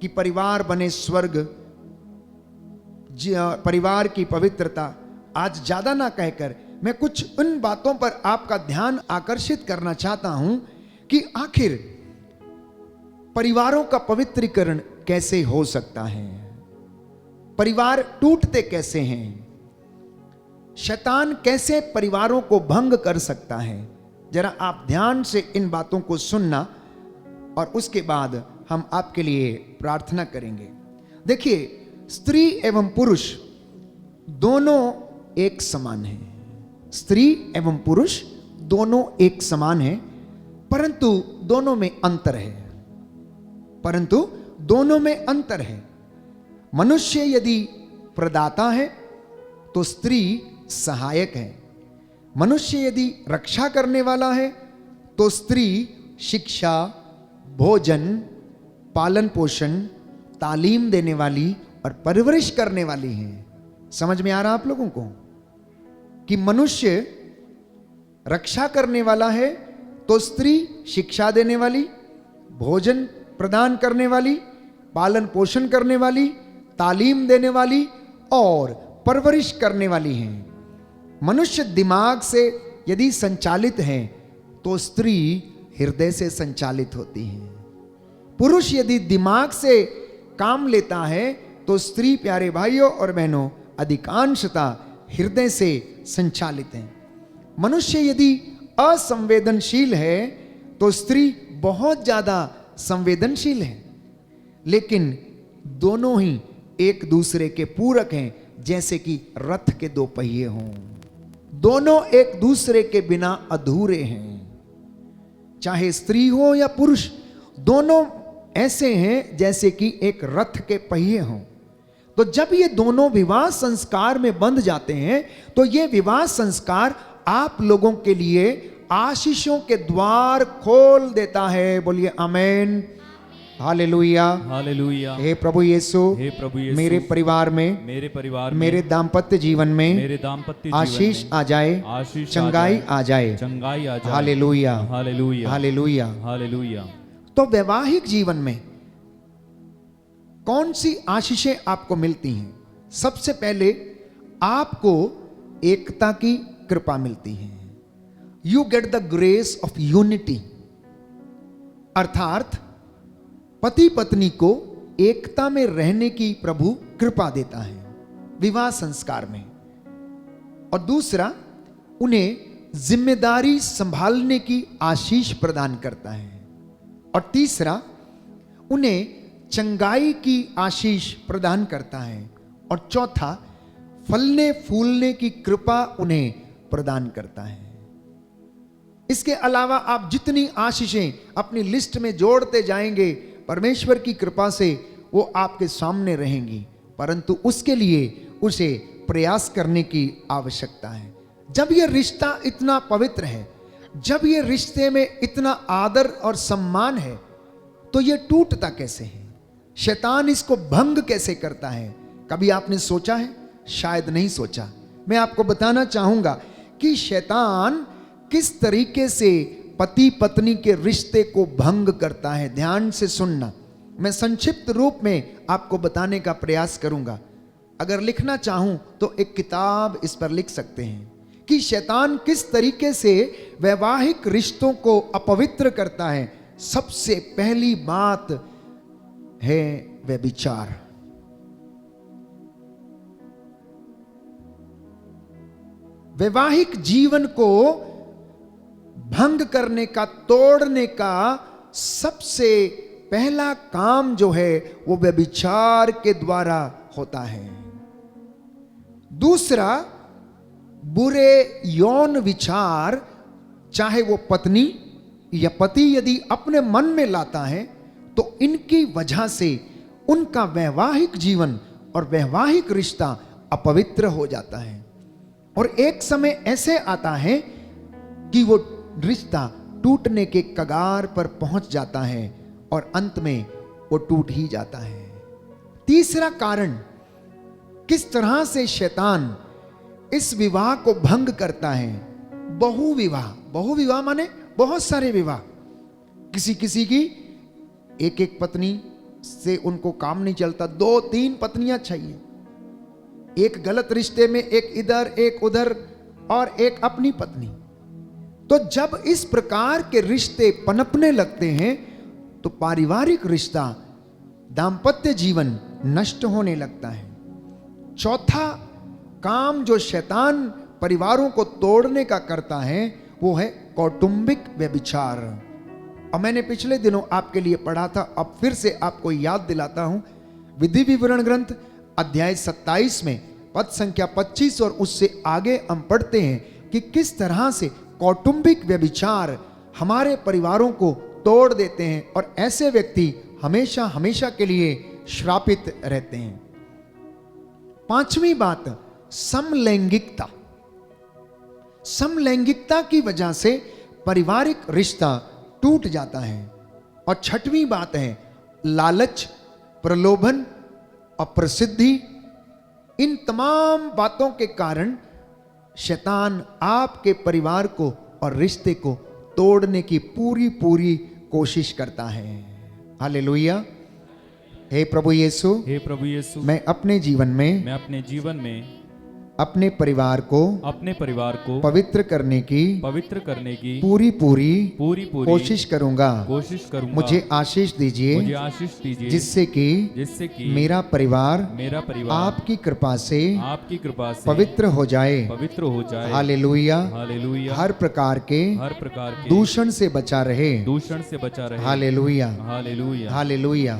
कि परिवार बने स्वर्ग, परिवार की पवित्रता। आज ज्यादा ना कहकर मैं कुछ उन बातों पर आपका ध्यान आकर्षित करना चाहता हूं कि आखिर परिवारों का पवित्रीकरण कैसे हो सकता है, परिवार टूटते कैसे हैं, शैतान कैसे परिवारों को भंग कर सकता है। जरा आप ध्यान से इन बातों को सुनना और उसके बाद हम आपके लिए प्रार्थना करेंगे। देखिए, स्त्री एवं पुरुष दोनों एक समान हैं। स्त्री एवं पुरुष दोनों एक समान हैं, परंतु दोनों में अंतर है। परंतु दोनों में अंतर है। मनुष्य यदि प्रदाता है तो स्त्री सहायक है। मनुष्य यदि रक्षा करने वाला है तो स्त्री शिक्षा, भोजन, पालन पोषण, तालीम देने वाली और परवरिश करने वाली है। समझ में आ रहा आप लोगों को कि मनुष्य रक्षा करने वाला है तो स्त्री शिक्षा देने वाली, भोजन प्रदान करने वाली, पालन पोषण करने वाली, तालीम देने वाली और परवरिश करने वाली है। मनुष्य दिमाग से यदि संचालित है तो स्त्री हृदय से संचालित होती है। पुरुष यदि दिमाग से काम लेता है तो स्त्री, प्यारे भाइयों और बहनों, अधिकांशता हृदय से संचालित है। मनुष्य यदि असंवेदनशील है तो स्त्री बहुत ज्यादा संवेदनशील है। लेकिन दोनों ही एक दूसरे के पूरक हैं, जैसे कि रथ के दो पहिए हों। दोनों एक दूसरे के बिना अधूरे हैं। चाहे स्त्री हो या पुरुष, दोनों ऐसे हैं जैसे कि एक रथ के पहिए हों। तो जब ये दोनों विवाह संस्कार में बंध जाते हैं तो ये विवाह संस्कार आप लोगों के लिए आशीषों के द्वार खोल देता है। बोलिए आमेन, हालेलुया, हालेलुया। हे प्रभु यीशु, हे प्रभु यीशु, मेरे परिवार में, मेरे परिवार में, मेरे दाम्पत्य जीवन में मेरे दाम्पत्य जीवन आशीष में आ जाए, आशीष चंगाई आ जाए, चंगाई आ जाए। Hallelujah, hallelujah, hallelujah. हालेलुया। तो वैवाहिक जीवन में कौन सी आशीषें आपको मिलती हैं? सबसे पहले आपको एकता की कृपा मिलती है। You get the grace of unity, अर्थात पति पत्नी को एकता में रहने की प्रभु कृपा देता है विवाह संस्कार में। और दूसरा, उन्हें जिम्मेदारी संभालने की आशीष प्रदान करता है। और तीसरा, उन्हें चंगाई की आशीष प्रदान करता है। और चौथा, फलने फूलने की कृपा उन्हें प्रदान करता है। इसके अलावा आप जितनी आशीषें अपनी लिस्ट में जोड़ते जाएंगे, परमेश्वर की कृपा से वो आपके सामने रहेंगी, परंतु उसके लिए उसे प्रयास करने की आवश्यकता है। जब ये रिश्ता इतना पवित्र है, जब ये रिश्ते में इतना आदर और सम्मान है, तो ये टूटता कैसे है? शैतान इसको भंग कैसे करता है? कभी आपने सोचा है? शायद नहीं सोचा। मैं आपको बताना चाहूंगा कि शैतान किस तरीके से पति पत्नी के रिश्ते को भंग करता है। ध्यान से सुनना, मैं संक्षिप्त रूप में आपको बताने का प्रयास करूंगा। अगर लिखना चाहूं तो एक किताब इस पर लिख सकते हैं कि शैतान किस तरीके से वैवाहिक रिश्तों को अपवित्र करता है। सबसे पहली बात है व्यभिचार। वैवाहिक जीवन को भंग करने का, तोड़ने का सबसे पहला काम जो है वो व्यभिचार के द्वारा होता है। दूसरा, बुरे यौन विचार, चाहे वो पत्नी या पति यदि अपने मन में लाता है तो इनकी वजह से उनका वैवाहिक जीवन और वैवाहिक रिश्ता अपवित्र हो जाता है। और एक समय ऐसे आता है कि वो रिश्ता टूटने के कगार पर पहुंच जाता है और अंत में वो टूट ही जाता है। तीसरा कारण, किस तरह से शैतान इस विवाह को भंग करता है। बहुविवाह, बहुविवाह माने बहुत सारे विवाह। किसी किसी की एक एक पत्नी से उनको काम नहीं चलता, 2-3 पत्नियां चाहिए। एक गलत रिश्ते में एक इधर एक उधर और एक अपनी पत्नी। तो जब इस प्रकार के रिश्ते पनपने लगते हैं तो पारिवारिक रिश्ता, दाम्पत्य जीवन नष्ट होने लगता है। चौथा काम जो शैतान परिवारों को तोड़ने का करता है वो है कौटुंबिक व्यभिचार। और मैंने पिछले दिनों आपके लिए पढ़ा था, अब फिर से आपको याद दिलाता हूं। विधि विवरण ग्रंथ अध्याय 27 में पद संख्या 25 और उससे आगे हम पढ़ते हैं कि किस तरह से कौटुंबिक व्यभिचार हमारे परिवारों को तोड़ देते हैं और ऐसे व्यक्ति हमेशा हमेशा के लिए श्रापित रहते हैं। पांचवी बात, समलैंगिकता। समलैंगिकता की वजह से पारिवारिक रिश्ता टूट जाता है। और छठवीं बात है लालच, प्रलोभन और प्रसिद्धि। इन तमाम बातों के कारण शैतान आपके परिवार को और रिश्ते को तोड़ने की पूरी कोशिश करता है। हालेलुया। हे प्रभु यीशु, हे प्रभु यीशु, मैं अपने जीवन में अपने परिवार को पवित्र करने की पूरी कोशिश करूंगा। मुझे आशीष दीजिए जिससे कि मेरा परिवार आपकी कृपा से पवित्र हो जाए। हालेलुया। हर प्रकार के दूषण से बचा रहे। हालेलुया। हालेलुया।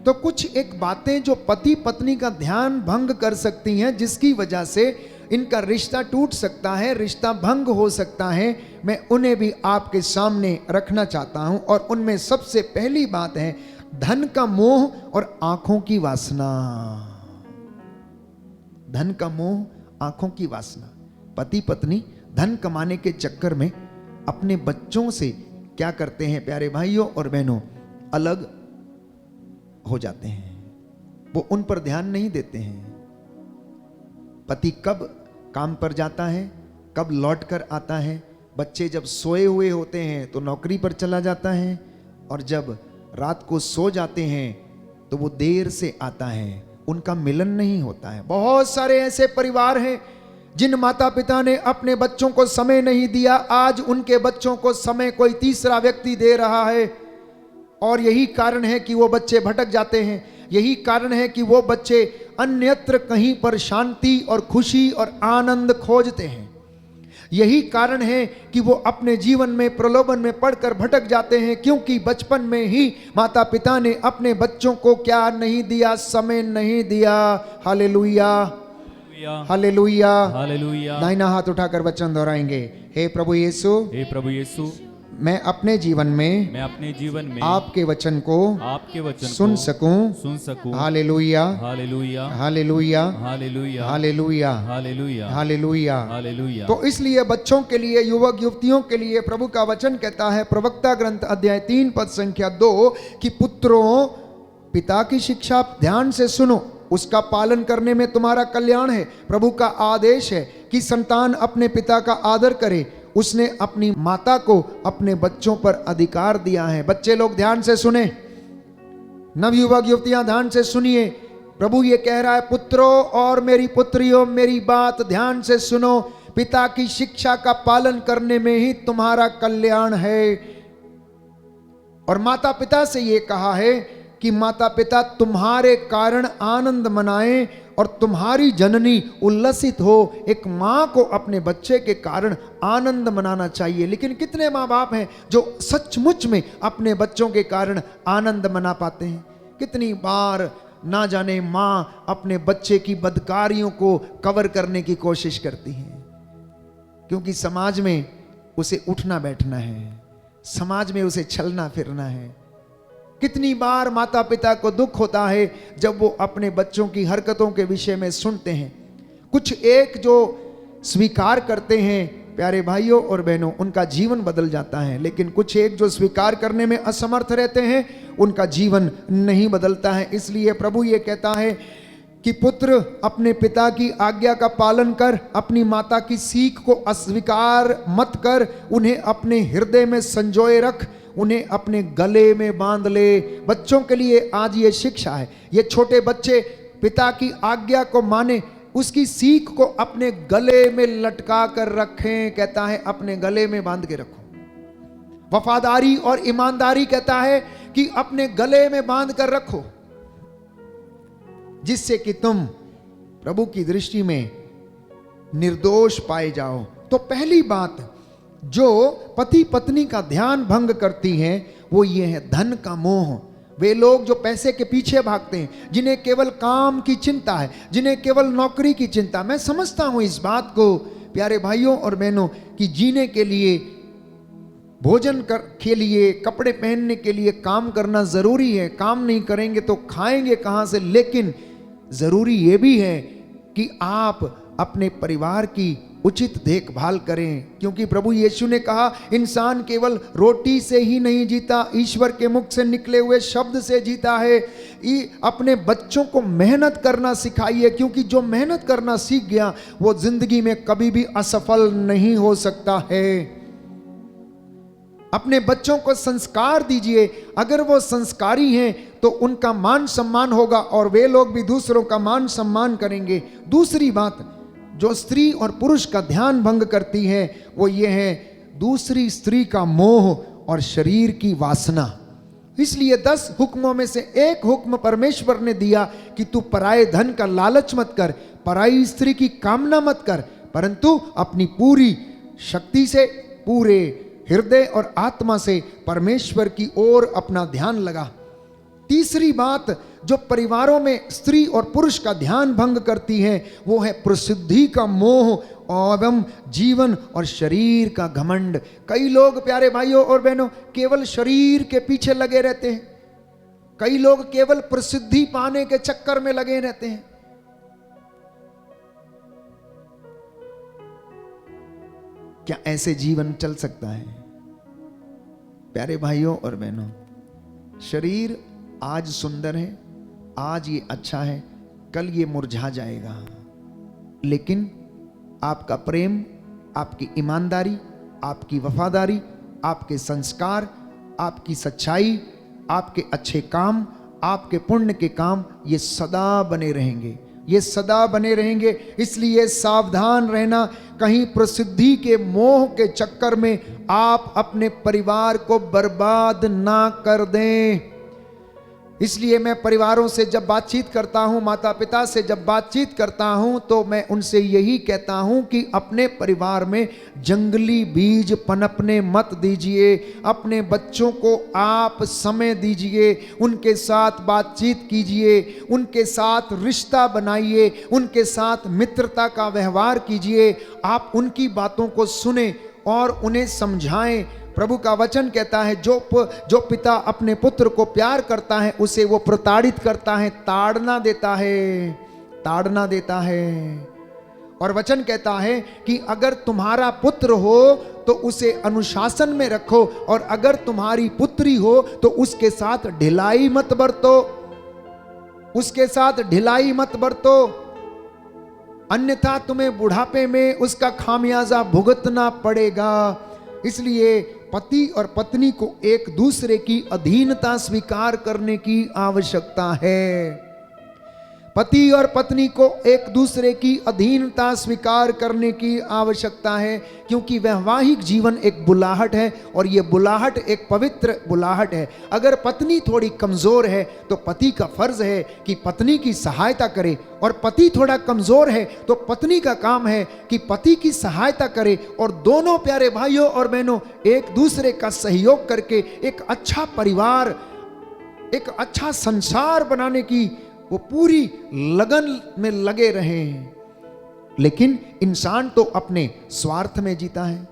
तो कुछ एक बातें जो पति पत्नी का ध्यान भंग कर सकती हैं, जिसकी वजह से इनका रिश्ता टूट सकता है, रिश्ता भंग हो सकता है, मैं उन्हें भी आपके सामने रखना चाहता हूं। और उनमें सबसे पहली बात है धन का मोह और आंखों की वासना। धन का मोह, आंखों की वासना। पति पत्नी धन कमाने के चक्कर में अपने बच्चों से क्या करते हैं प्यारे भाइयों और बहनों, अलग हो जाते हैं। वो उन पर ध्यान नहीं देते हैं। पति कब काम पर जाता है, कब लौट कर आता है। बच्चे जब सोए हुए होते हैं तो नौकरी पर चला जाता है, और जब रात को सो जाते हैं तो वो देर से आता है। उनका मिलन नहीं होता है। बहुत सारे ऐसे परिवार हैं जिन माता पिता ने अपने बच्चों को समय नहीं दिया, आज उनके बच्चों को समय कोई तीसरा व्यक्ति दे रहा है। और यही कारण है कि वो बच्चे भटक जाते हैं। यही कारण है कि वो बच्चे अन्यत्र कहीं पर शांति और खुशी और आनंद खोजते हैं। यही कारण है कि वो अपने जीवन में प्रलोभन में पड़कर भटक जाते हैं, क्योंकि बचपन में ही माता पिता ने अपने बच्चों को क्या नहीं दिया, समय नहीं दिया। हालेलुया। हालेलुया। हालेलुया। दाहिना हाथ उठाकर वचन दोहराएंगे। हे प्रभु यीशु, हे प्रभु यीशु, मैं अपने जीवन में आपके वचन को सुन सकूं। Hallelujah. Hallelujah. Hallelujah. Hallelujah. Hallelujah. Hallelujah. Hallelujah. Hallelujah. तो इसलिए बच्चों के लिए, युवक युवतियों के लिए प्रभु का वचन कहता है प्रवक्ता ग्रंथ अध्याय 3 पद संख्या 2 कि पुत्रों, पिता की शिक्षा ध्यान से सुनो, उसका पालन करने में तुम्हारा कल्याण है। प्रभु का आदेश है कि संतान अपने पिता का आदर करे। उसने अपनी माता को अपने बच्चों पर अधिकार दिया है। बच्चे लोग ध्यान से सुने, नवयुवक युवतियां ध्यान से सुनिए। प्रभु ये कह रहा है, पुत्रों और मेरी पुत्रियों, मेरी बात ध्यान से सुनो। पिता की शिक्षा का पालन करने में ही तुम्हारा कल्याण है। और माता पिता से ये कहा है कि माता पिता तुम्हारे कारण आनंद मनाएं और तुम्हारी जननी उल्लसित हो। एक मां को अपने बच्चे के कारण आनंद मनाना चाहिए। लेकिन कितने मां बाप हैं जो सचमुच में अपने बच्चों के कारण आनंद मना पाते हैं? कितनी बार ना जाने मां अपने बच्चे की बदकारियों को कवर करने की कोशिश करती है, क्योंकि समाज में उसे उठना बैठना है, समाज में उसे चलना फिरना है। कितनी बार माता पिता को दुख होता है जब वो अपने बच्चों की हरकतों के विषय में सुनते हैं। कुछ एक जो स्वीकार करते हैं प्यारे भाइयों और बहनों, उनका जीवन बदल जाता है। लेकिन कुछ एक जो स्वीकार करने में असमर्थ रहते हैं, उनका जीवन नहीं बदलता है। इसलिए प्रभु ये कहता है कि पुत्र, अपने पिता की आज्ञा का पालन कर, अपनी माता की सीख को अस्वीकार मत कर, उन्हें अपने हृदय में संजोए रख, उन्हें अपने गले में बांध ले। बच्चों के लिए आज ये शिक्षा है। ये छोटे बच्चे पिता की आज्ञा को माने, उसकी सीख को अपने गले में लटका कर रखें। कहता है अपने गले में बांध के रखो। वफादारी और ईमानदारी कहता है कि अपने गले में बांध कर रखो, जिससे कि तुम प्रभु की दृष्टि में निर्दोष पाए जाओ। तो पहली बात जो पति पत्नी का ध्यान भंग करती है वो ये है धन का मोह वे लोग जो पैसे के पीछे भागते हैं, जिन्हें केवल काम की चिंता है, जिन्हें केवल नौकरी की चिंता। मैं समझता हूं इस बात को प्यारे भाइयों और बहनों कि जीने के लिए, भोजन के लिए, कपड़े पहनने के लिए काम करना जरूरी है। काम नहीं करेंगे तो खाएंगे कहां से। लेकिन जरूरी यह भी है कि आप अपने परिवार की उचित देखभाल करें, क्योंकि प्रभु यीशु ने कहा इंसान केवल रोटी से ही नहीं जीता, ईश्वर के मुख से निकले हुए शब्द से जीता है। अपने बच्चों को मेहनत करना सिखाइए, क्योंकि जो मेहनत करना सीख गया वो जिंदगी में कभी भी असफल नहीं हो सकता है। अपने बच्चों को संस्कार दीजिए, अगर वो संस्कारी हैं तो उनका मान सम्मान होगा और वे लोग भी दूसरों का मान सम्मान करेंगे। दूसरी बात जो स्त्री और पुरुष का ध्यान भंग करती है वो ये है दूसरी स्त्री का मोह और शरीर की वासना। इसलिए 10 हुक्मों में से एक हुक्म परमेश्वर ने दिया कि तू पराये धन का लालच मत कर, पराई स्त्री की कामना मत कर, परंतु अपनी पूरी शक्ति से, पूरे हृदय और आत्मा से परमेश्वर की ओर अपना ध्यान लगा। तीसरी बात जो परिवारों में स्त्री और पुरुष का ध्यान भंग करती है वो है प्रसिद्धि का मोह एवं जीवन और शरीर का घमंड। कई लोग प्यारे भाइयों और बहनों केवल शरीर के पीछे लगे रहते हैं, कई लोग केवल प्रसिद्धि पाने के चक्कर में लगे रहते हैं। क्या ऐसे जीवन चल सकता है? प्यारे भाइयों और बहनों, शरीर आज सुंदर है, आज ये अच्छा है, कल ये मुरझा जाएगा, लेकिन आपका प्रेम, आपकी ईमानदारी, आपकी वफादारी, आपके संस्कार, आपकी सच्चाई, आपके अच्छे काम, आपके पुण्य के काम, ये सदा बने रहेंगे, ये सदा बने रहेंगे। इसलिए सावधान रहना, कहीं प्रसिद्धि के मोह के चक्कर में आप अपने परिवार को बर्बाद ना कर दें। इसलिए मैं परिवारों से जब बातचीत करता हूं, माता पिता से जब बातचीत करता हूं, तो मैं उनसे यही कहता हूं कि अपने परिवार में जंगली बीज पनपने मत दीजिए। अपने बच्चों को आप समय दीजिए, उनके साथ बातचीत कीजिए, उनके साथ रिश्ता बनाइए, उनके साथ मित्रता का व्यवहार कीजिए। आप उनकी बातों को सुने और उन्हें समझाएं। प्रभु का वचन कहता है जो पिता अपने पुत्र को प्यार करता है उसे वो प्रताड़ित करता है, ताड़ना देता है, ताड़ना देता है। और वचन कहता है कि अगर तुम्हारा पुत्र हो तो उसे अनुशासन में रखो, और अगर तुम्हारी पुत्री हो तो उसके साथ ढिलाई मत बरतो, उसके साथ ढिलाई मत बरतो, अन्यथा तुम्हें बुढ़ापे में उसका खामियाजा भुगतना पड़ेगा। इसलिए पति और पत्नी को एक दूसरे की अधीनता स्वीकार करने की आवश्यकता है। पति और पत्नी को एक दूसरे की अधीनता स्वीकार करने की आवश्यकता है, क्योंकि वैवाहिक जीवन एक बुलाहट है और ये बुलाहट एक पवित्र बुलाहट है। अगर पत्नी थोड़ी कमजोर है तो पति का फर्ज है कि पत्नी की सहायता करे, और पति थोड़ा कमजोर है तो पत्नी का काम है कि पति की सहायता करे, और दोनों प्यारे भाइयों और बहनों एक दूसरे का सहयोग करके एक अच्छा परिवार, एक अच्छा संसार बनाने की वो पूरी लगन में लगे रहे हैं। लेकिन इंसान तो अपने स्वार्थ में जीता है,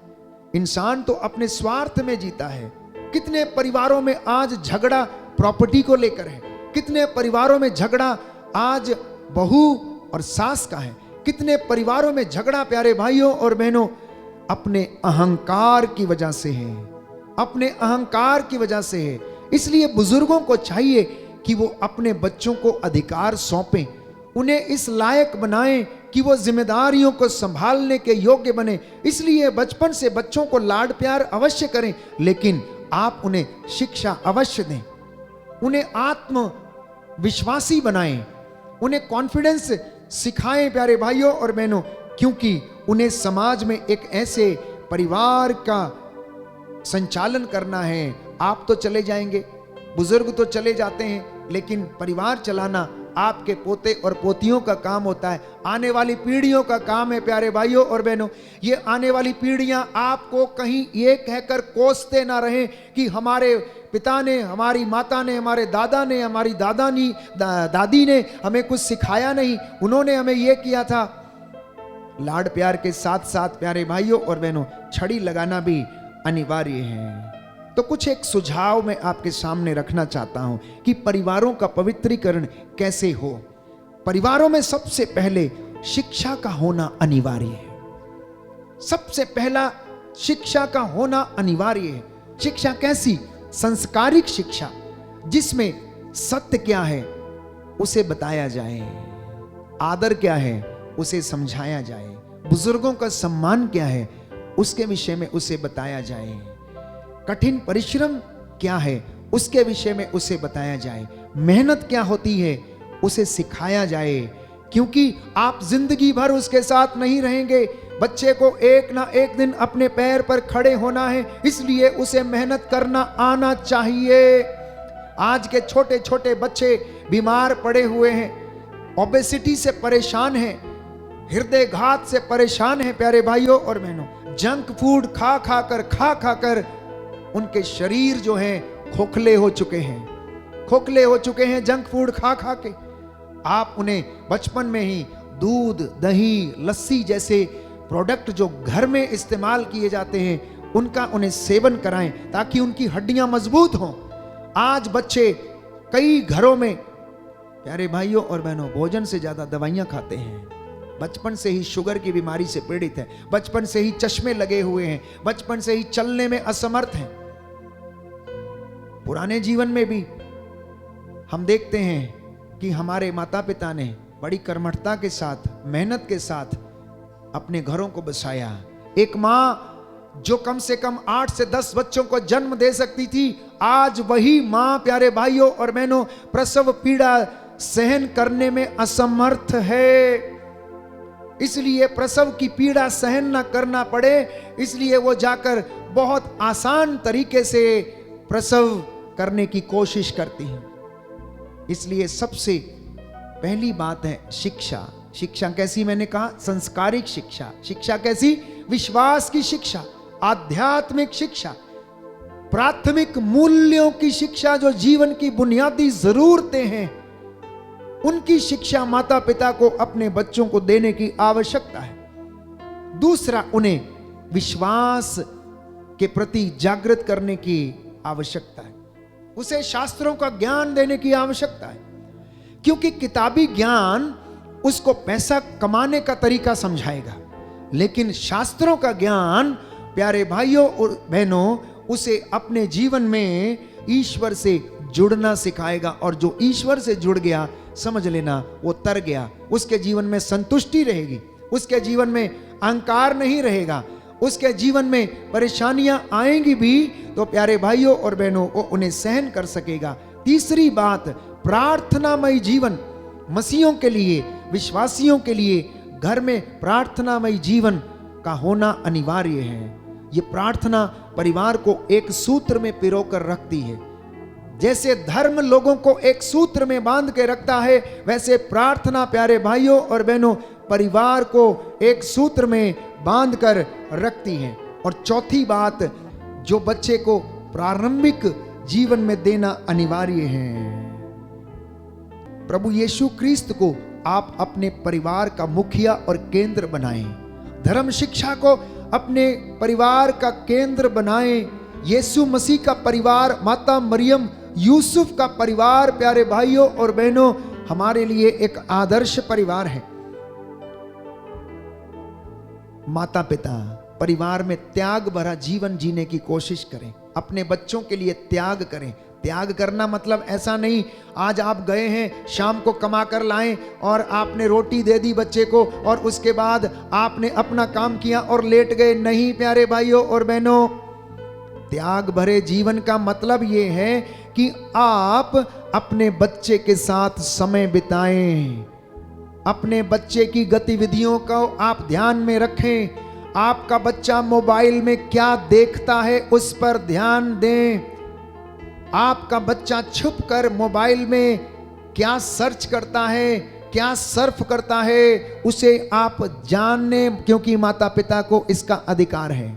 इंसान तो अपने स्वार्थ में जीता है। कितने परिवारों में आज झगड़ा प्रॉपर्टी को लेकर है, कितने परिवारों में झगड़ा आज बहू और सास का है, कितने परिवारों में झगड़ा प्यारे भाइयों और बहनों अपने अहंकार की वजह से है, अपने अहंकार की वजह से है। इसलिए बुजुर्गों को चाहिए कि वो अपने बच्चों को अधिकार सौंपें, उन्हें इस लायक बनाएं कि वो जिम्मेदारियों को संभालने के योग्य बने। इसलिए बचपन से बच्चों को लाड प्यार अवश्य करें, लेकिन आप उन्हें शिक्षा अवश्य दें, उन्हें आत्मविश्वासी बनाएं, उन्हें कॉन्फिडेंस सिखाएं प्यारे भाइयों और बहनों, क्योंकि उन्हें समाज में एक ऐसे परिवार का संचालन करना है। आप तो चले जाएंगे, बुजुर्ग तो चले जाते हैं, लेकिन परिवार चलाना आपके पोते और पोतियों का काम होता है, आने वाली पीढ़ियों का काम है प्यारे भाइयों और बहनों। ये आने वाली पीढ़ियां आपको कहीं ये कहकर कोसते ना रहें कि हमारे पिता ने, हमारी माता ने, हमारे दादा ने, हमारी दादी ने हमें कुछ सिखाया नहीं, उन्होंने हमें ये किया था। लाड प्यार के साथ साथ प्यारे भाइयों और बहनों, छड़ी लगाना भी अनिवार्य है। तो कुछ एक सुझाव मैं आपके सामने रखना चाहता हूं कि परिवारों का पवित्रीकरण कैसे हो। परिवारों में सबसे पहले शिक्षा का होना अनिवार्य है। सबसे पहला शिक्षा का होना अनिवार्य है। शिक्षा कैसी? संस्कारिक शिक्षा, जिसमें सत्य क्या है उसे बताया जाए, आदर क्या है उसे समझाया जाए, बुजुर्गों का सम्मान क्या है उसके विषय में उसे बताया जाए, कठिन परिश्रम क्या है उसके विषय में उसे बताया जाए, मेहनत क्या होती है उसे सिखाया जाए। क्योंकि आप जिंदगी भर उसके साथ नहीं रहेंगे, बच्चे को एक ना एक दिन अपने पैर पर खड़े होना है, इसलिए उसे मेहनत करना आना चाहिए। आज के छोटे छोटे बच्चे बीमार पड़े हुए हैं, ओबेसिटी से परेशान हैं, हृदय घात से परेशान हैं प्यारे भाइयों और बहनों। जंक फूड खा खाकर उनके शरीर जो हैं खोखले हो चुके हैं, जंक फूड खा खा के। आप उन्हें बचपन में ही दूध, दही, लस्सी जैसे प्रोडक्ट जो घर में इस्तेमाल किए जाते हैं उनका उन्हें सेवन कराएं ताकि उनकी हड्डियां मजबूत हों। आज बच्चे कई घरों में प्यारे भाइयों और बहनों भोजन से ज्यादा दवाइयां खाते हैं। बचपन से ही शुगर की बीमारी से पीड़ित है, बचपन से ही चश्मे लगे हुए हैं, बचपन से ही चलने में असमर्थ हैं। पुराने जीवन में भी हम देखते हैं कि हमारे माता पिता ने बड़ी कर्मठता के साथ, मेहनत के साथ अपने घरों को बसाया। एक मां जो कम से कम 8 से 10 बच्चों को जन्म दे सकती थी, आज वही मां प्यारे भाइयों और बहनों प्रसव पीड़ा सहन करने में असमर्थ है। इसलिए प्रसव की पीड़ा सहन ना करना पड़े, इसलिए वो जाकर बहुत आसान तरीके से प्रसव करने की कोशिश करती हैं। इसलिए सबसे पहली बात है शिक्षा। शिक्षा कैसी? मैंने कहा संस्कारिक शिक्षा। शिक्षा कैसी? विश्वास की शिक्षा, आध्यात्मिक शिक्षा, प्राथमिक मूल्यों की शिक्षा, जो जीवन की बुनियादी जरूरतें हैं उनकी शिक्षा माता पिता को अपने बच्चों को देने की आवश्यकता है। दूसरा, उन्हें विश्वास के प्रति जागृत करने की आवश्यकता है। उसे शास्त्रों का ज्ञान देने की आवश्यकता है, क्योंकि किताबी ज्ञान उसको पैसा कमाने का तरीका समझाएगा, लेकिन शास्त्रों का ज्ञान प्यारे भाइयों और बहनों उसे अपने जीवन में ईश्वर से जुड़ना सिखाएगा। और जो ईश्वर से जुड़ गया, समझ लेना वो तर गया, उसके जीवन में संतुष्टि रहेगी, उसके जीवन में अहंकार नहीं रहेगा, उसके जीवन में परेशानियां आएंगी भी तो प्यारे भाइयों और बहनों वो उन्हें सहन कर सकेगा। तीसरी बात, प्रार्थनामय जीवन। मसीहों के लिए, विश्वासियों के लिए घर में प्रार्थनामय जीवन का होना अनिवार्य है। ये प्रार्थना परिवार को एक सूत्र में पिरोकर रखती है। जैसे धर्म लोगों को एक सूत्र में बांध के रखता है, वैसे प्रार्थना प्यारे भाइयों और बहनों परिवार को एक सूत्र में बांध कर रखती है। और चौथी बात, जो बच्चे को प्रारंभिक जीवन में देना अनिवार्य है। प्रभु यीशु क्रिस्त को आप अपने परिवार का मुखिया और केंद्र बनाएं। धर्म शिक्षा को अपने परिवार का केंद्र बनाएं। यीशु मसीह का परिवार, माता मरियम, यूसुफ का परिवार प्यारे भाइयों और बहनों हमारे लिए एक आदर्श परिवार है। माता पिता परिवार में त्याग भरा जीवन जीने की कोशिश करें, अपने बच्चों के लिए त्याग करें। त्याग करना मतलब ऐसा नहीं आज आप गए हैं, शाम को कमा कर लाएं और आपने रोटी दे दी बच्चे को और उसके बाद आपने अपना काम किया और लेट गए। नहीं प्यारे भाइयों और बहनों, त्याग भरे जीवन का मतलब ये है कि आप अपने बच्चे के साथ समय बिताएं, अपने बच्चे की गतिविधियों को आप ध्यान में रखें। आपका बच्चा मोबाइल में क्या देखता है उस पर ध्यान दें। आपका बच्चा छुप कर मोबाइल में क्या सर्च करता है, क्या सर्फ करता है, उसे आप जानने, क्योंकि माता पिता को इसका अधिकार है।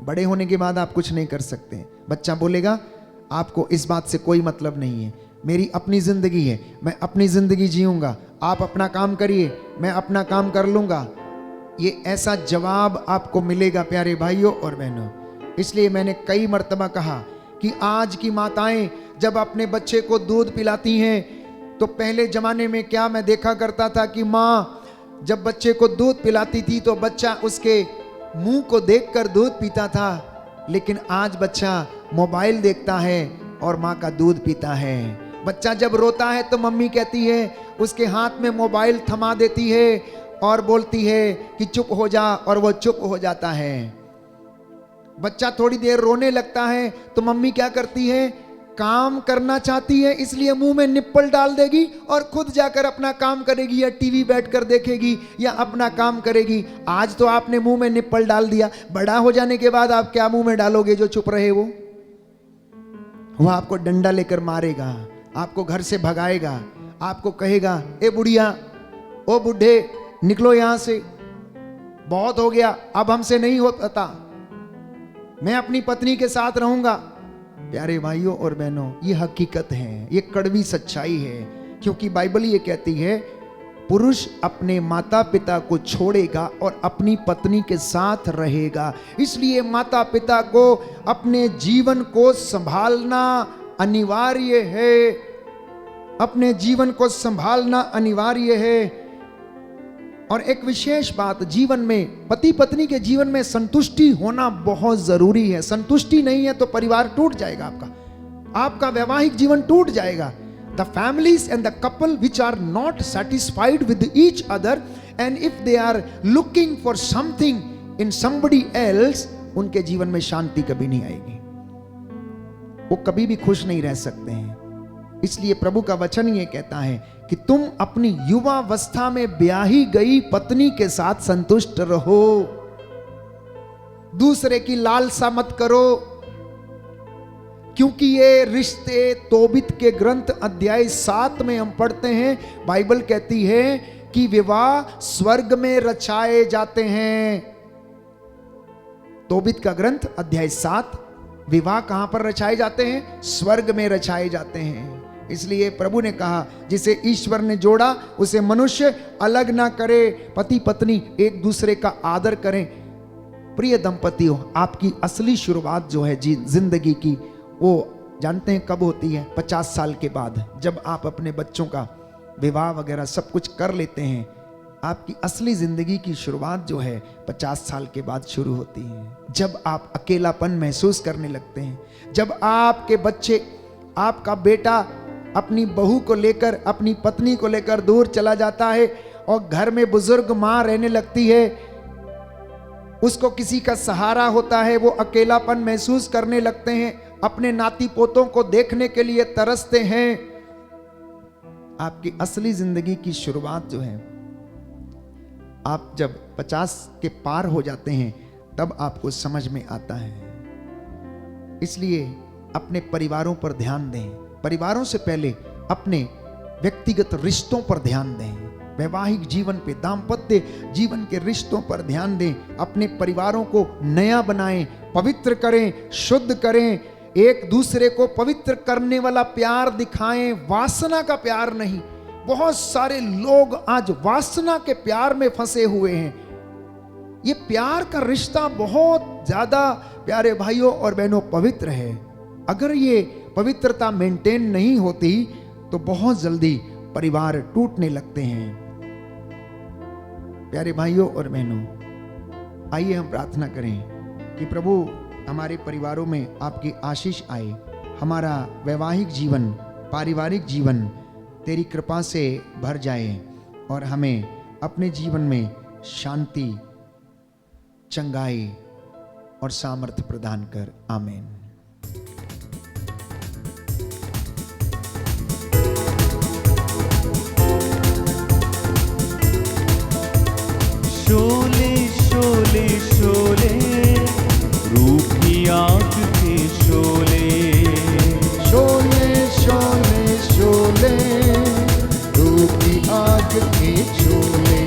बड़े होने के बाद आप कुछ नहीं कर सकते। बच्चा बोलेगा आपको इस बात से कोई मतलब नहीं है, मेरी अपनी जिंदगी है, मैं अपनी जिंदगी जीऊंगा, आप अपना काम करिए, मैं अपना काम कर लूंगा। ये ऐसा जवाब आपको मिलेगा प्यारे भाइयों और बहनों। इसलिए मैंने कई मर्तबा कहा कि आज की माताएं जब अपने बच्चे को दूध पिलाती हैं, तो पहले जमाने में क्या मैं देखा करता था कि माँ जब बच्चे को दूध पिलाती थी तो बच्चा उसके मुंह को देखकर दूध पीता था, लेकिन आज बच्चा मोबाइल देखता है और माँ का दूध पीता है। बच्चा जब रोता है तो मम्मी कहती है, उसके हाथ में मोबाइल थमा देती है और बोलती है कि चुप हो जा, और वो चुप हो जाता है। बच्चा थोड़ी देर रोने लगता है तो मम्मी क्या करती है, काम करना चाहती है इसलिए मुंह में निप्पल डाल देगी और खुद जाकर अपना काम करेगी, या टीवी बैठकर देखेगी या अपना काम करेगी। आज तो आपने मुंह में निप्पल डाल दिया, बड़ा हो जाने के बाद आप क्या मुंह में डालोगे जो चुप रहे? वो आपको डंडा लेकर मारेगा, आपको घर से भगाएगा, आपको कहेगा ए बुढ़िया, ओ बुढ़े, निकलो यहां से, बहुत हो गया, अब हमसे नहीं होता, मैं अपनी पत्नी के साथ रहूंगा। प्यारे भाइयों और बहनों, ये हकीकत है, ये कड़वी सच्चाई है, क्योंकि बाइबल ये कहती है पुरुष अपने माता पिता को छोड़ेगा और अपनी पत्नी के साथ रहेगा। इसलिए माता पिता को अपने जीवन को संभालना अनिवार्य है, अपने जीवन को संभालना अनिवार्य है। और एक विशेष बात, जीवन में पति पत्नी के जीवन में संतुष्टि होना बहुत जरूरी है। संतुष्टि नहीं है तो परिवार टूट जाएगा, आपका वैवाहिक जीवन टूट जाएगा। The families and the couple which are not satisfied with each other, and if they are looking for something in somebody else, उनके जीवन में शांति कभी नहीं आएगी, वो कभी भी खुश नहीं रह सकते हैं। इसलिए प्रभु का वचन ये कहता है कि तुम अपनी युवावस्था में ब्याही गई पत्नी के साथ संतुष्ट रहो, दूसरे की लालसा मत करो, क्योंकि ये रिश्ते तोबित के ग्रंथ अध्याय 7 में हम पढ़ते हैं, बाइबल कहती है कि विवाह स्वर्ग में रचाए जाते हैं। तोबित का ग्रंथ अध्याय 7, विवाह कहां पर रचाए जाते हैं? स्वर्ग में रचाए जाते हैं। इसलिए प्रभु ने कहा जिसे ईश्वर ने जोड़ा उसे मनुष्य अलग ना करे, पति पत्नी एक दूसरे का आदर करें। प्रिय दंपतियों, आपकी असली शुरुआत जो है जिंदगी की, वो जानते हैं कब होती है? 50 साल के बाद, जब आप अपने बच्चों का विवाह वगैरह सब कुछ कर लेते हैं। आपकी असली जिंदगी की शुरुआत जो है 50 साल के बाद शुरू होती है, जब आप अकेलापन महसूस करने लगते हैं, जब आपके बच्चे, आपका बेटा अपनी बहू को लेकर, अपनी पत्नी को लेकर दूर चला जाता है और घर में बुजुर्ग मां रहने लगती है, उसको किसी का सहारा होता है, वो अकेलापन महसूस करने लगते हैं, अपने नाती पोतों को देखने के लिए तरसते हैं। आपकी असली जिंदगी की शुरुआत जो है, आप जब 50 के पार हो जाते हैं तब आपको समझ में आता है। इसलिए अपने परिवारों पर ध्यान दें, परिवारों से पहले अपने व्यक्तिगत रिश्तों पर ध्यान दें, वैवाहिक जीवन पे, दाम्पत्य जीवन के रिश्तों पर ध्यान दें, अपने परिवारों को नया बनाएं, पवित्र करें, शुद्ध करें, एक दूसरे को पवित्र करने वाला प्यार दिखाएं, वासना का प्यार नहीं। बहुत सारे लोग आज वासना के प्यार में फंसे हुए हैं। ये प्यार का रिश्ता बहुत ज्यादा, प्यारे भाइयों और बहनों, पवित्र है। अगर ये पवित्रता मेंटेन नहीं होती तो बहुत जल्दी परिवार टूटने लगते हैं। प्यारे भाइयों और बहनों, आइए हम प्रार्थना करें कि प्रभु हमारे परिवारों में आपकी आशीष आए, हमारा वैवाहिक जीवन, पारिवारिक जीवन तेरी कृपा से भर जाए और हमें अपने जीवन में शांति, चंगाई और सामर्थ्य प्रदान कर। आमीन। शोले शोले शोले रूप की आग के शोले, शोले शोले शोले रूप की आग के शोले,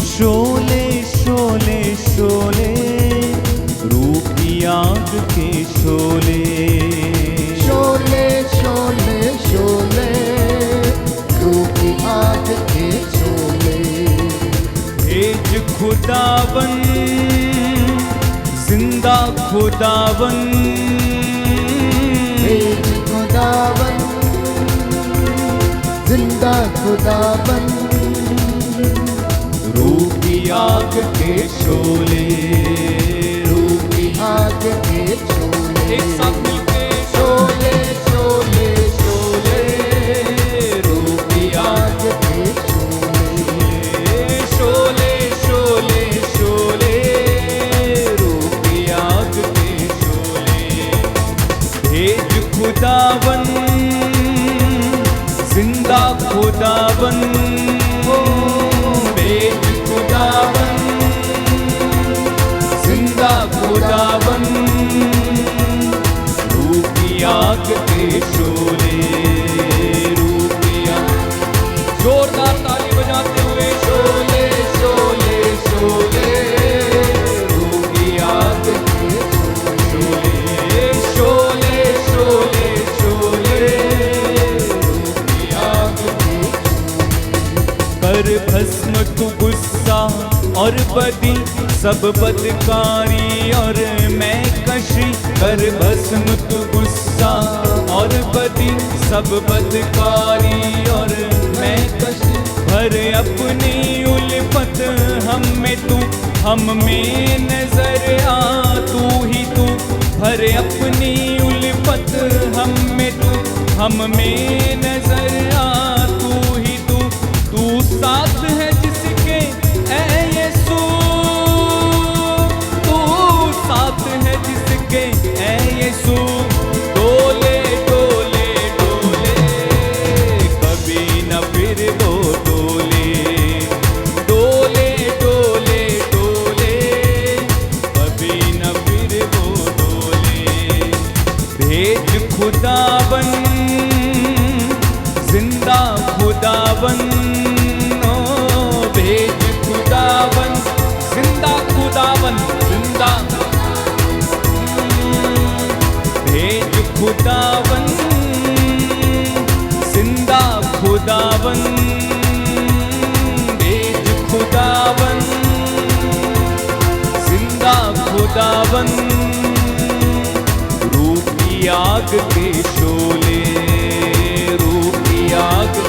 शोले शोले शोले रूप की आग के शोले, आग के शोले। भेज खुदावन जिंदा खुदावन, भेज खुदावन जिंदा खुदावन, रूह की आग के शोले, रूह की आग के शोले। एक साथ मिलके शोले शोले शोले, रूह की आग के शोले। शोले शोले शोले, रूह की आग के शोले। भेज खुदावन जिंदा खुदावन, भेज खुदावन जिंदा खुदावन, रूह की आग के शोले, रूह की आग। जोरदार ताली बजाते हुए शोले शोले शोले, रूह की आग के शोले, शोले शोले शोले, रूह की आग के। कर भस्म तू गुस्सा और बदी सब बदकारी और मैं कशी, कर भस्म तू गुस्सा और बदी सब बदकारी और मैं कशी। भर अपनी उल्फत हम में तू, हम में नजर आ तू ही तू। भर अपनी उल्फत हम में तू, हम में नजर आ तू ही तू। तू साथ है जिसके ऐ यीशु, तू साथ है जिसके ऐ यीशु। डोले डोले डोले, कभी न फिर वो डोले, डोले डोले डोले, कभी न फिर वो डोले। भेज खुदावन जिंदा खुदावन, भेज खुदावन जिंदा खुदावन, जिंदा भेज खुदावन जिंदा खुदावन, भेज खुदावन जिंदा खुदावन, रूह की आग के शोले, रूह की आग।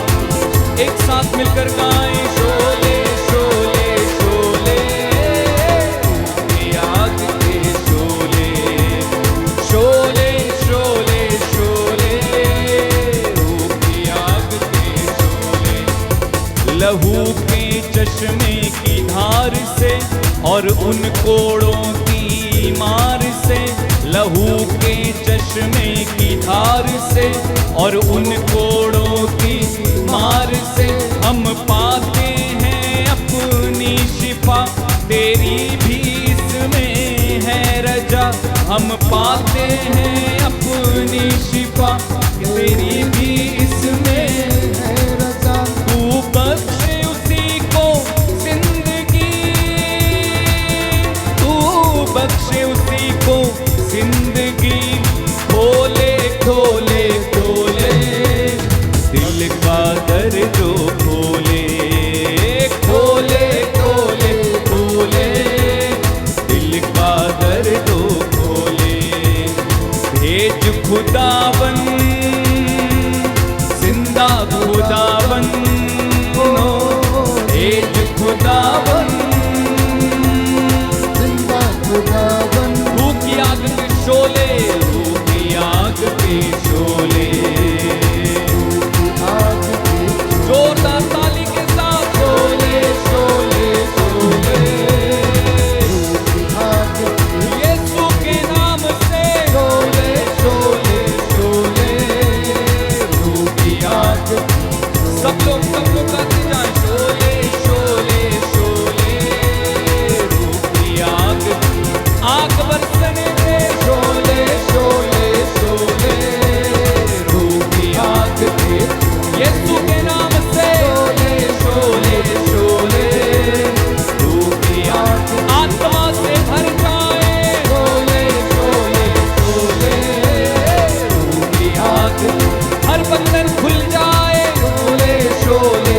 एक साथ मिलकर गाएं शोले शोले शोले, रूह की आग के शोले, शोले शोले शोले, रूह की आग के शोले। लहू के चश्मे की धार से और उन कोड़ों की मार से, लहू के चश्मे की धार से और उन कोड़ों की मार से हम पाते हैं अपनी शिफा। तेरी भी इसमें है रजा, हम पाते हैं अपनी शिफा। तेरी भी इसमें है रजा। तू बख्शे उसी को जिंदगी, तू बख्शे उसी को जिंदगी। खोले खोले खोले दिल का दर जो खोले, खोले खोले खोले दिल का दर जो खोले। भेज खुदावन जिंदा खुदावन, भेज खुदावन जिंदा खुदावन, रूह की आग के शोले, रूह की आग के शोले। आग के जोरदार ताली के साथ शोले शोले शोले, आग के यीशु के नाम से शोले शोले शोले, रूह की आग। सब लोग गाते जाएं शोले शोले शोले, रूह की आग। आग बरसने दे शोले शोले शोले, रूह की आग दे यीशु के नाम से शोले शोले शोले, रूह की आग। आत्मा से भर जाए शोले शोले शोले, रूह की आग। हर बंधन खुल जाए शोले शोले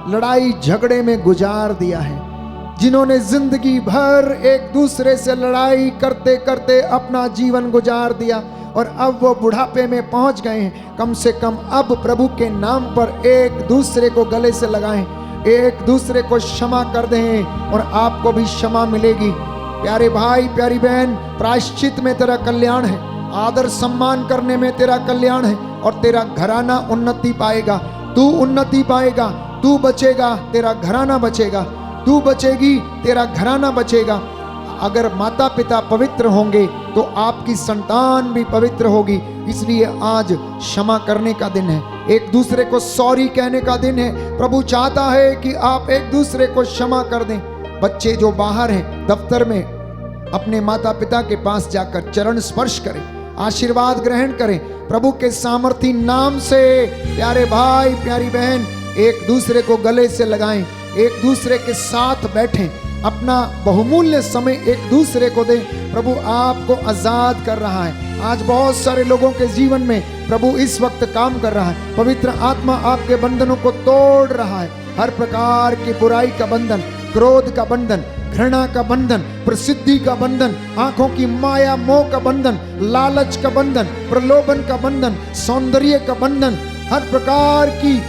लड़ाई झगड़े में गुजार दिया है, जिन्होंने जिंदगी भर एक दूसरे से लड़ाई करते करते अपना जीवन गुजार दिया और अब वो बुढ़ापे में पहुंच गए हैं, कम से कम अब प्रभु के नाम पर एक दूसरे को गले से लगाएं, एक दूसरे को क्षमा कर दें और आपको भी क्षमा मिलेगी। प्यारे भाई प्यारी बहन, प्रायश्चित में तेरा कल्याण है, आदर सम्मान करने में तेरा कल्याण है और तेरा घराना उन्नति पाएगा। तू उन्नति पाएगा, तू बचेगा, तेरा घराना बचेगा, तू बचेगी, तेरा घराना बचेगा। अगर माता पिता पवित्र होंगे तो आपकी संतान भी पवित्र होगी। इसलिए आज क्षमा करने का दिन है, एक दूसरे को सॉरी कहने का दिन है। प्रभु चाहता है कि आप एक दूसरे को क्षमा कर दें। बच्चे जो बाहर हैं दफ्तर में, अपने माता पिता के पास जाकर चरण स्पर्श करें, आशीर्वाद ग्रहण करें प्रभु के सामर्थी नाम से। प्यारे भाई प्यारी बहन, एक दूसरे को गले से लगाएं, एक दूसरे के साथ बैठें, अपना बहुमूल्य समय एक दूसरे को दें। प्रभु आपको आजाद कर रहा है। आज बहुत सारे लोगों के जीवन में प्रभु इस वक्त काम कर रहा है। पवित्र आत्मा आपके बंधनों को तोड़ रहा है। हर प्रकार की बुराई का बंधन, क्रोध का बंधन, घृणा का बंधन, प्रसिद्धि का बंधन, आंखों की माया मोह का बंधन, लालच का बंधन, प्रलोभन का बंधन, सौंदर्य का बंधन, हर प्रकार की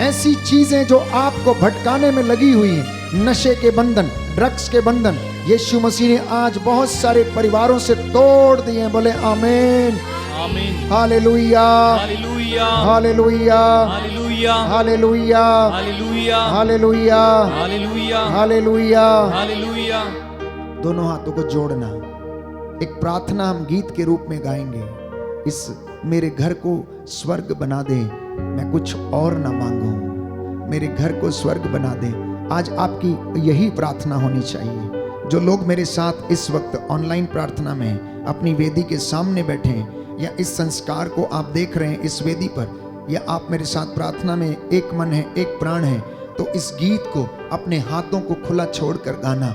ऐसी चीजें जो आपको भटकाने में लगी हुई हैं, नशे के बंधन, ड्रग्स के बंधन, यीशु मसीह ने आज बहुत सारे परिवारों से तोड़ दिए हैं। बोले आमीन, आमीन, hallelujah, hallelujah, hallelujah, hallelujah, hallelujah, hallelujah, hallelujah, hallelujah, hallelujah. Hallelujah. दोनों हाथों को जोड़ना, एक प्रार्थना हम गीत के रूप में गाएंगे। इस मेरे घर को स्वर्ग बना दे, मैं कुछ और ना मांगूं, मेरे घर को स्वर्ग बना दे। आज आपकी यही प्रार्थना होनी चाहिए। जो लोग मेरे साथ इस वक्त ऑनलाइन प्रार्थना में अपनी वेदी के सामने बैठे हैं, या इस संस्कार को आप देख रहे हैं इस वेदी पर, या आप मेरे साथ प्रार्थना में एक मन है एक प्राण है, तो इस गीत को अपने हाथों को खुला छोड़कर गाना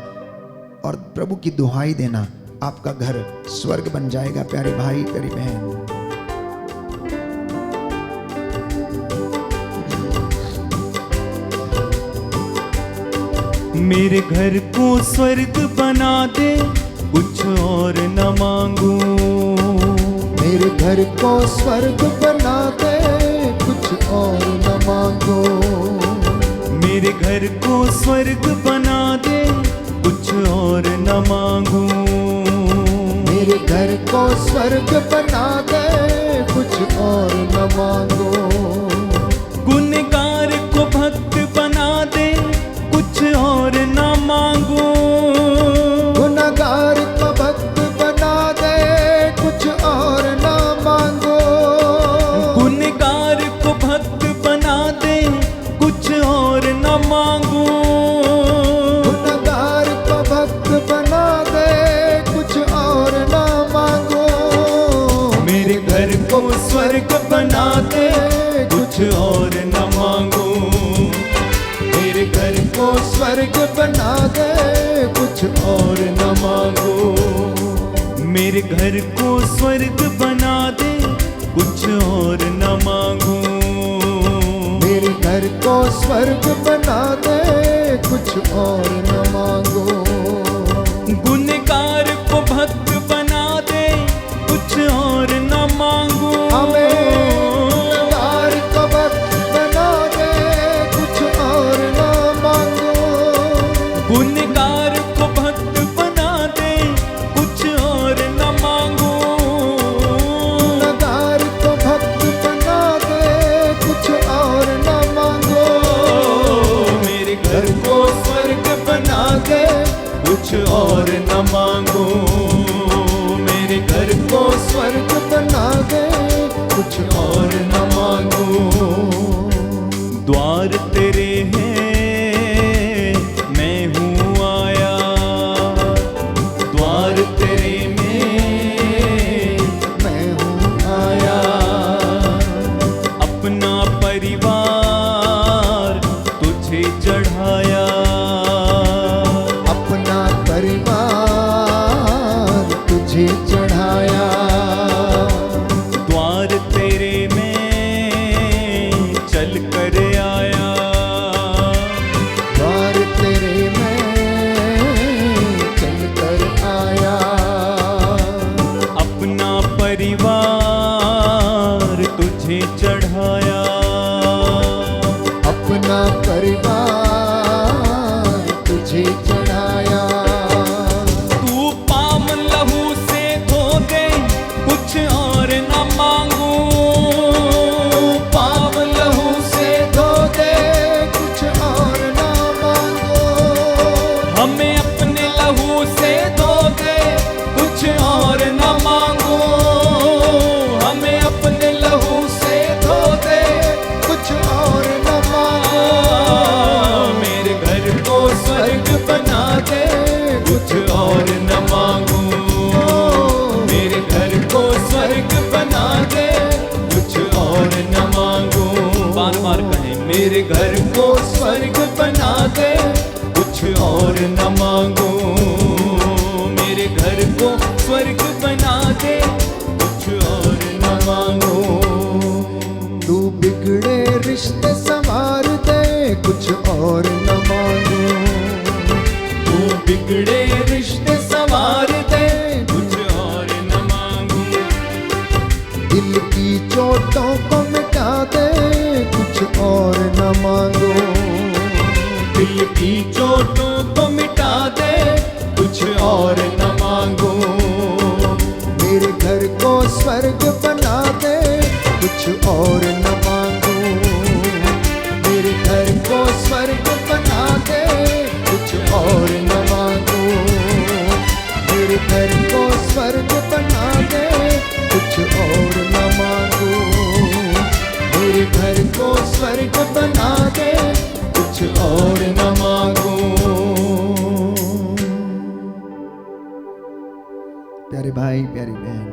और प्रभु की दुहाई देना। आपका घर स्वर्ग बन जाएगा। प्यारे भाई प्यारी बहन, मेरे घर को स्वर्ग बना दे, कुछ और न मांगू। मेरे घर को स्वर्ग बना दे, कुछ और न मांगो। मेरे घर को स्वर्ग बना दे, कुछ और न मांगू। मेरे घर को स्वर्ग बना दे, कुछ और न मांगो। गुनहगार को भक्त बना दे, कुछ और न मांगू। गुनहगार को भक्त बना दे, कुछ और न मांगो। गुनहगार को भक्त बना दे, कुछ और न मांगू। गुनहगार को भक्त बना दे, कुछ और न मांगो। मेरे घर को स्वर्ग बना दे, कुछ और न मांगू। मेरे घर को स्वर्ग बना दे, कुछ और न मांगो। मेरे घर को स्वर्ग बना दे, कुछ और न मांगू। मेरे घर को स्वर्ग बना दे, कुछ और न मांगो। गुनहगार को भक्त बना दे, कुछ और न मांगू। गुनहगार को भक्त बना दे, कुछ और न मांगो। गुनहगार को भक्त बना दे, कुछ और न मांगू। गुनहगार को भक्त बना दे, कुछ और न मांगो। मेरे घर को स्वर्ग बना दे, कुछ और न मांगू। मेरे घर को स्वर्ग बना दे, कुछ और न मांगो। द्वार तेरे हैं, मैं हूँ आया। द्वार तेरे में मैं हूँ आया। अपना परिवार तुझे चढ़ाया। अपना परिवार तुझे चढ़ाया। द्वार तेरे में तुझे चढ़ाया। तू पाम लहू से धो दे, कुछ और न मांगू। पाव लहू से धो दे, कुछ और ना मांगो। हमें अपने लहू से धो दे, कुछ और न मांगो। हमें अपने लहू से धो दे, कुछ और न मांगो। मेरे घर को स्वर्ग बना दे, कुछ और न मांगू। मेरे घर को स्वर्ग बना दे, कुछ और न मांगू। बार बार कहें, मेरे घर को स्वर्ग बना दे, कुछ और न मांगू। मेरे घर को स्वर्ग बना दे, कुछ और न मांगू। तू बिगड़े रिश्ते संवार दे, कुछ और न मांगो। तू बिगड़े रिश्ते संवार दे, कुछ और न मांगू। दिल की चोटों को मिटा दे, कुछ और न मांगो। दिल की चोटों को मिटा दे, कुछ और न मांगो। मेरे घर को स्वर्ग बना दे, कुछ और न मांगो। मेरे घर को स्वर्ग बना दे, कुछ और न मांगो। मेरे घर को स्वर्ग बना दे, कुछ और न मांगो। मेरे घर को स्वर्ग बना दे, कुछ और न मांगो। प्यारे भाई, प्यारी बहन,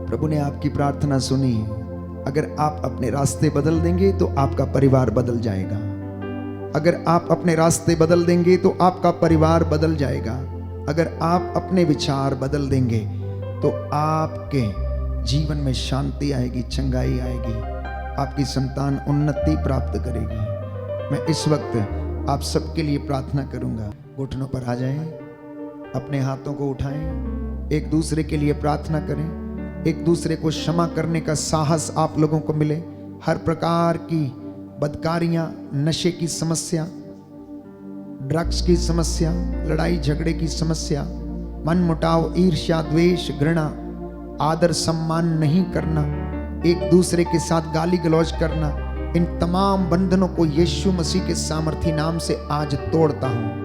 प्रभु ने आपकी प्रार्थना सुनी। अगर आप अपने रास्ते बदल देंगे तो आपका परिवार बदल जाएगा। अगर आप अपने रास्ते बदल देंगे तो आपका परिवार बदल जाएगा। अगर आप अपने विचार बदल देंगे तो आपके जीवन में शांति आएगी, चंगाई आएगी, आपकी संतान उन्नति प्राप्त करेगी। मैं इस वक्त आप सबके लिए प्रार्थना करूंगा। घुटनों पर आ जाएं, अपने हाथों को उठाएं, एक दूसरे के लिए प्रार्थना करें। एक दूसरे को क्षमा करने का साहस आप लोगों को मिले। हर प्रकार की बदकारियां, नशे की समस्या, ड्रग्स की समस्या, लड़ाई झगड़े की समस्या, मन मुटाव, ईर्ष्या, द्वेष, घृणा, आदर सम्मान नहीं करना, एक दूसरे के साथ गाली गलौज करना, इन तमाम बंधनों को यीशु मसीह के सामर्थी नाम से आज तोड़ता हूं।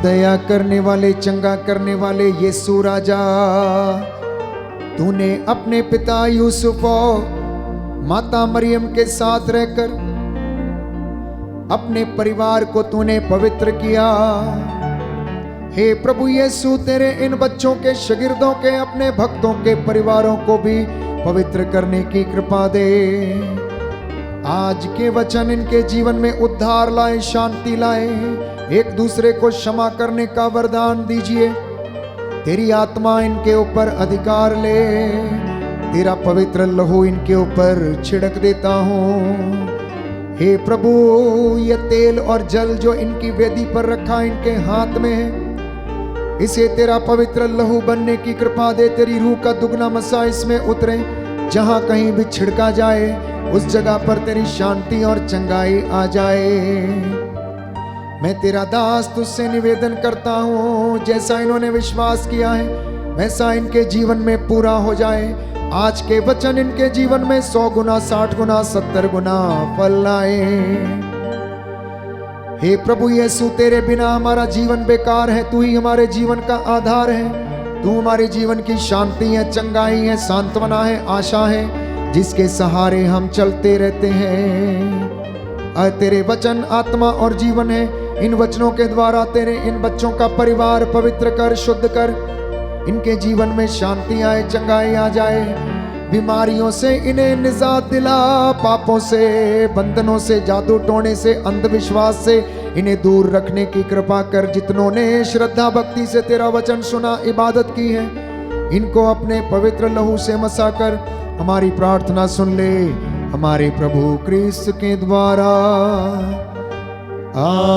दया करने वाले, चंगा करने वाले यीशु राजा, तूने अपने पिता यूसुफ और माता मरियम के साथ रहकर अपने परिवार को तूने पवित्र किया। हे प्रभु यीशु, तेरे इन बच्चों के, शागिर्दों के, अपने भक्तों के परिवारों को भी पवित्र करने की कृपा दे। आज के वचन इनके जीवन में उद्धार लाए, शांति लाए। एक दूसरे को क्षमा करने का वरदान दीजिए। तेरी आत्मा इनके ऊपर अधिकार ले। तेरा पवित्र लहू इनके ऊपर छिड़क देता हूँ। हे प्रभु, ये तेल और जल जो इनकी वेदी पर रखा इनके हाथ में है, इसे तेरा पवित्र लहू बनने की कृपा दे। तेरी रूह का दुगना मसा इसमें उतरे। जहां कहीं भी छिड़का जाए उस जगह पर तेरी शांति और चंगाई आ जाए। मैं तेरा दास तुझसे निवेदन करता हूँ, जैसा इन्होंने विश्वास किया है वैसा इनके जीवन में पूरा हो जाए। आज के वचन इनके जीवन में 100 गुना, 60 गुना, 70 गुना फल लाए। हे प्रभु यीशु, तेरे बिना हमारा जीवन बेकार है। तू ही हमारे जीवन का आधार है। तू हमारे जीवन की शांति है, चंगाई है, सांत्वना है, आशा है, जिसके सहारे हम चलते रहते हैं। तेरे वचन आत्मा और जीवन है। इन वचनों के द्वारा तेरे इन बच्चों का परिवार पवित्र कर, शुद्ध कर। इनके जीवन में शांति आए, चंगाई आ जाए। बीमारियों से इन्हें निजात दिला। पापों से, बंधनों से, जादू टोने से, अंधविश्वास से इन्हें दूर रखने की कृपा कर। जितनों ने श्रद्धा भक्ति से तेरा वचन सुना, इबादत की है, इनको अपने पवित्र लहू से मसा कर हमारी प्रार्थना सुन ले। हमारे प्रभु क्रिस्त के द्वारा, आमीन।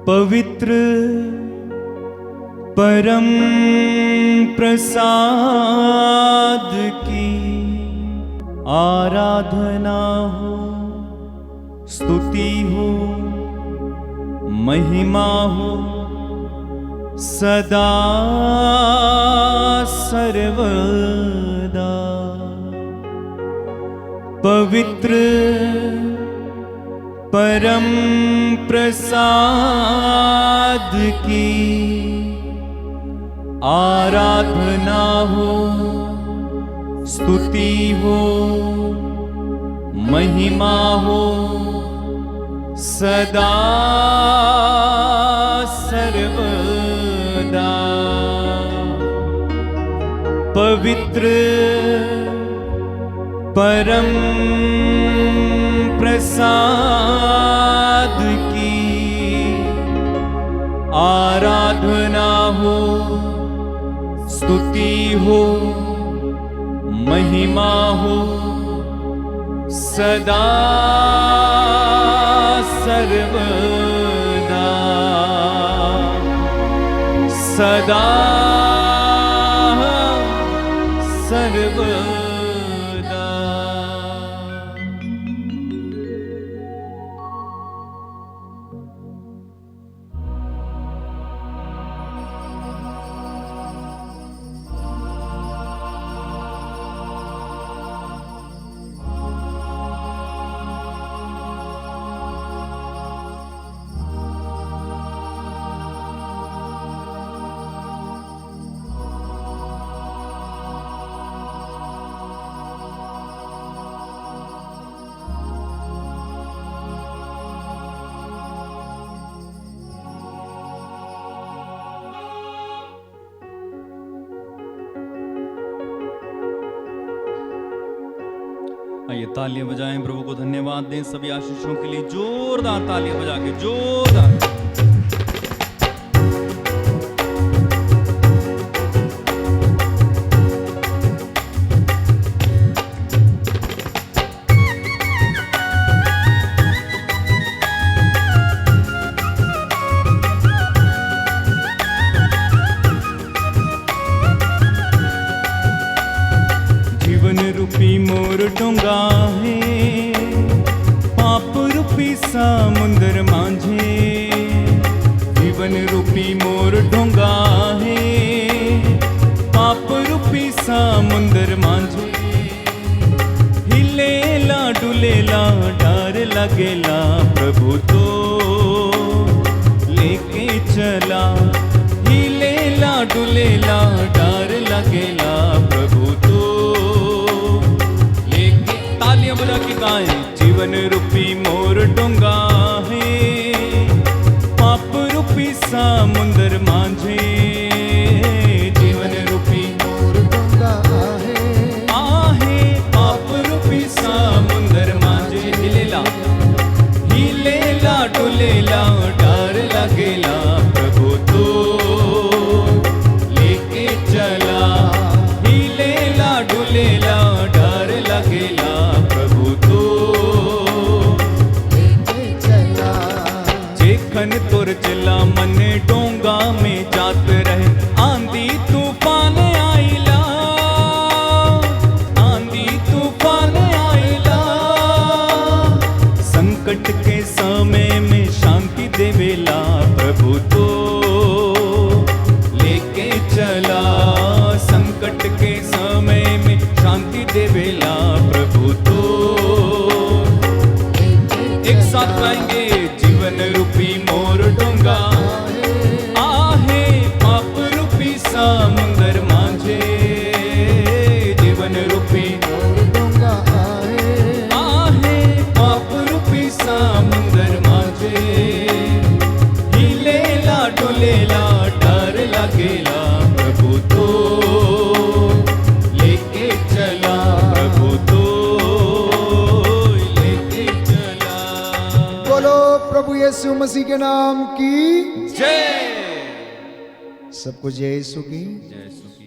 पवित्र परम प्रसाद की आराधना हो, स्तुति हो, महिमा हो सदा सर्वदा। पवित्र परम प्रसाद की आराधना हो, स्तुति हो, महिमा हो सदा सर्वदा। पवित्र परम प्रसाद की आराधना हो, स्तुति हो, महिमा हो सदा सर्वदा। सदा सर्वदा। आइए तालियां बजाएं, प्रभु को धन्यवाद दें सभी आशीषों के लिए। जोरदार तालियां बजा के, जोरदार। मोर डोंगा है, पाप रूपी समुंदर मांझे। जीवन रूपी मोर डोंगा है, पाप रूपी समुंदर मांझे। हिलेला डुलेला डर लगेला, प्रभु तो लेके चला। हिलेला डुलेला डर लगेला, प्रभु तो तालियां बजा के गाएं। जीवन रूपी मोर डोंगा है, पाप रूपी समुंदर मांझे। जीवन रूपी मोर डोंगा आहे, पाप रूपी समुंदर मांझे। हिलेला हिलेला डुलेला डर लगेला, प्रभु तो लेके चला। हिलेला डुलेला डर लगेला, जेखन तुर चला मन डोंगा में जात रहे। आंधी तूफान आइला, आंधी तूफान आइला। संकट के समय में शांति देवेला, प्रभु तो लेके चला। संकट के समय में शांति देवेला, प्रभु तो। एक साथ गाएंगे। जीवन रूपी मोर डोंगा आहे, पाप रूपी समुंदर मांझे। जीवन रूपी मोर डोंगा आहे, पाप रूपी समुंदर मांझे। हिलेला डुलेला डर लगेला, प्रभु तो लेके चला। प्रभु तो लेके चला। बोलो प्रभु यीशु मसीह के नाम की जय। सबको जय यीशु की। जय यीशु की।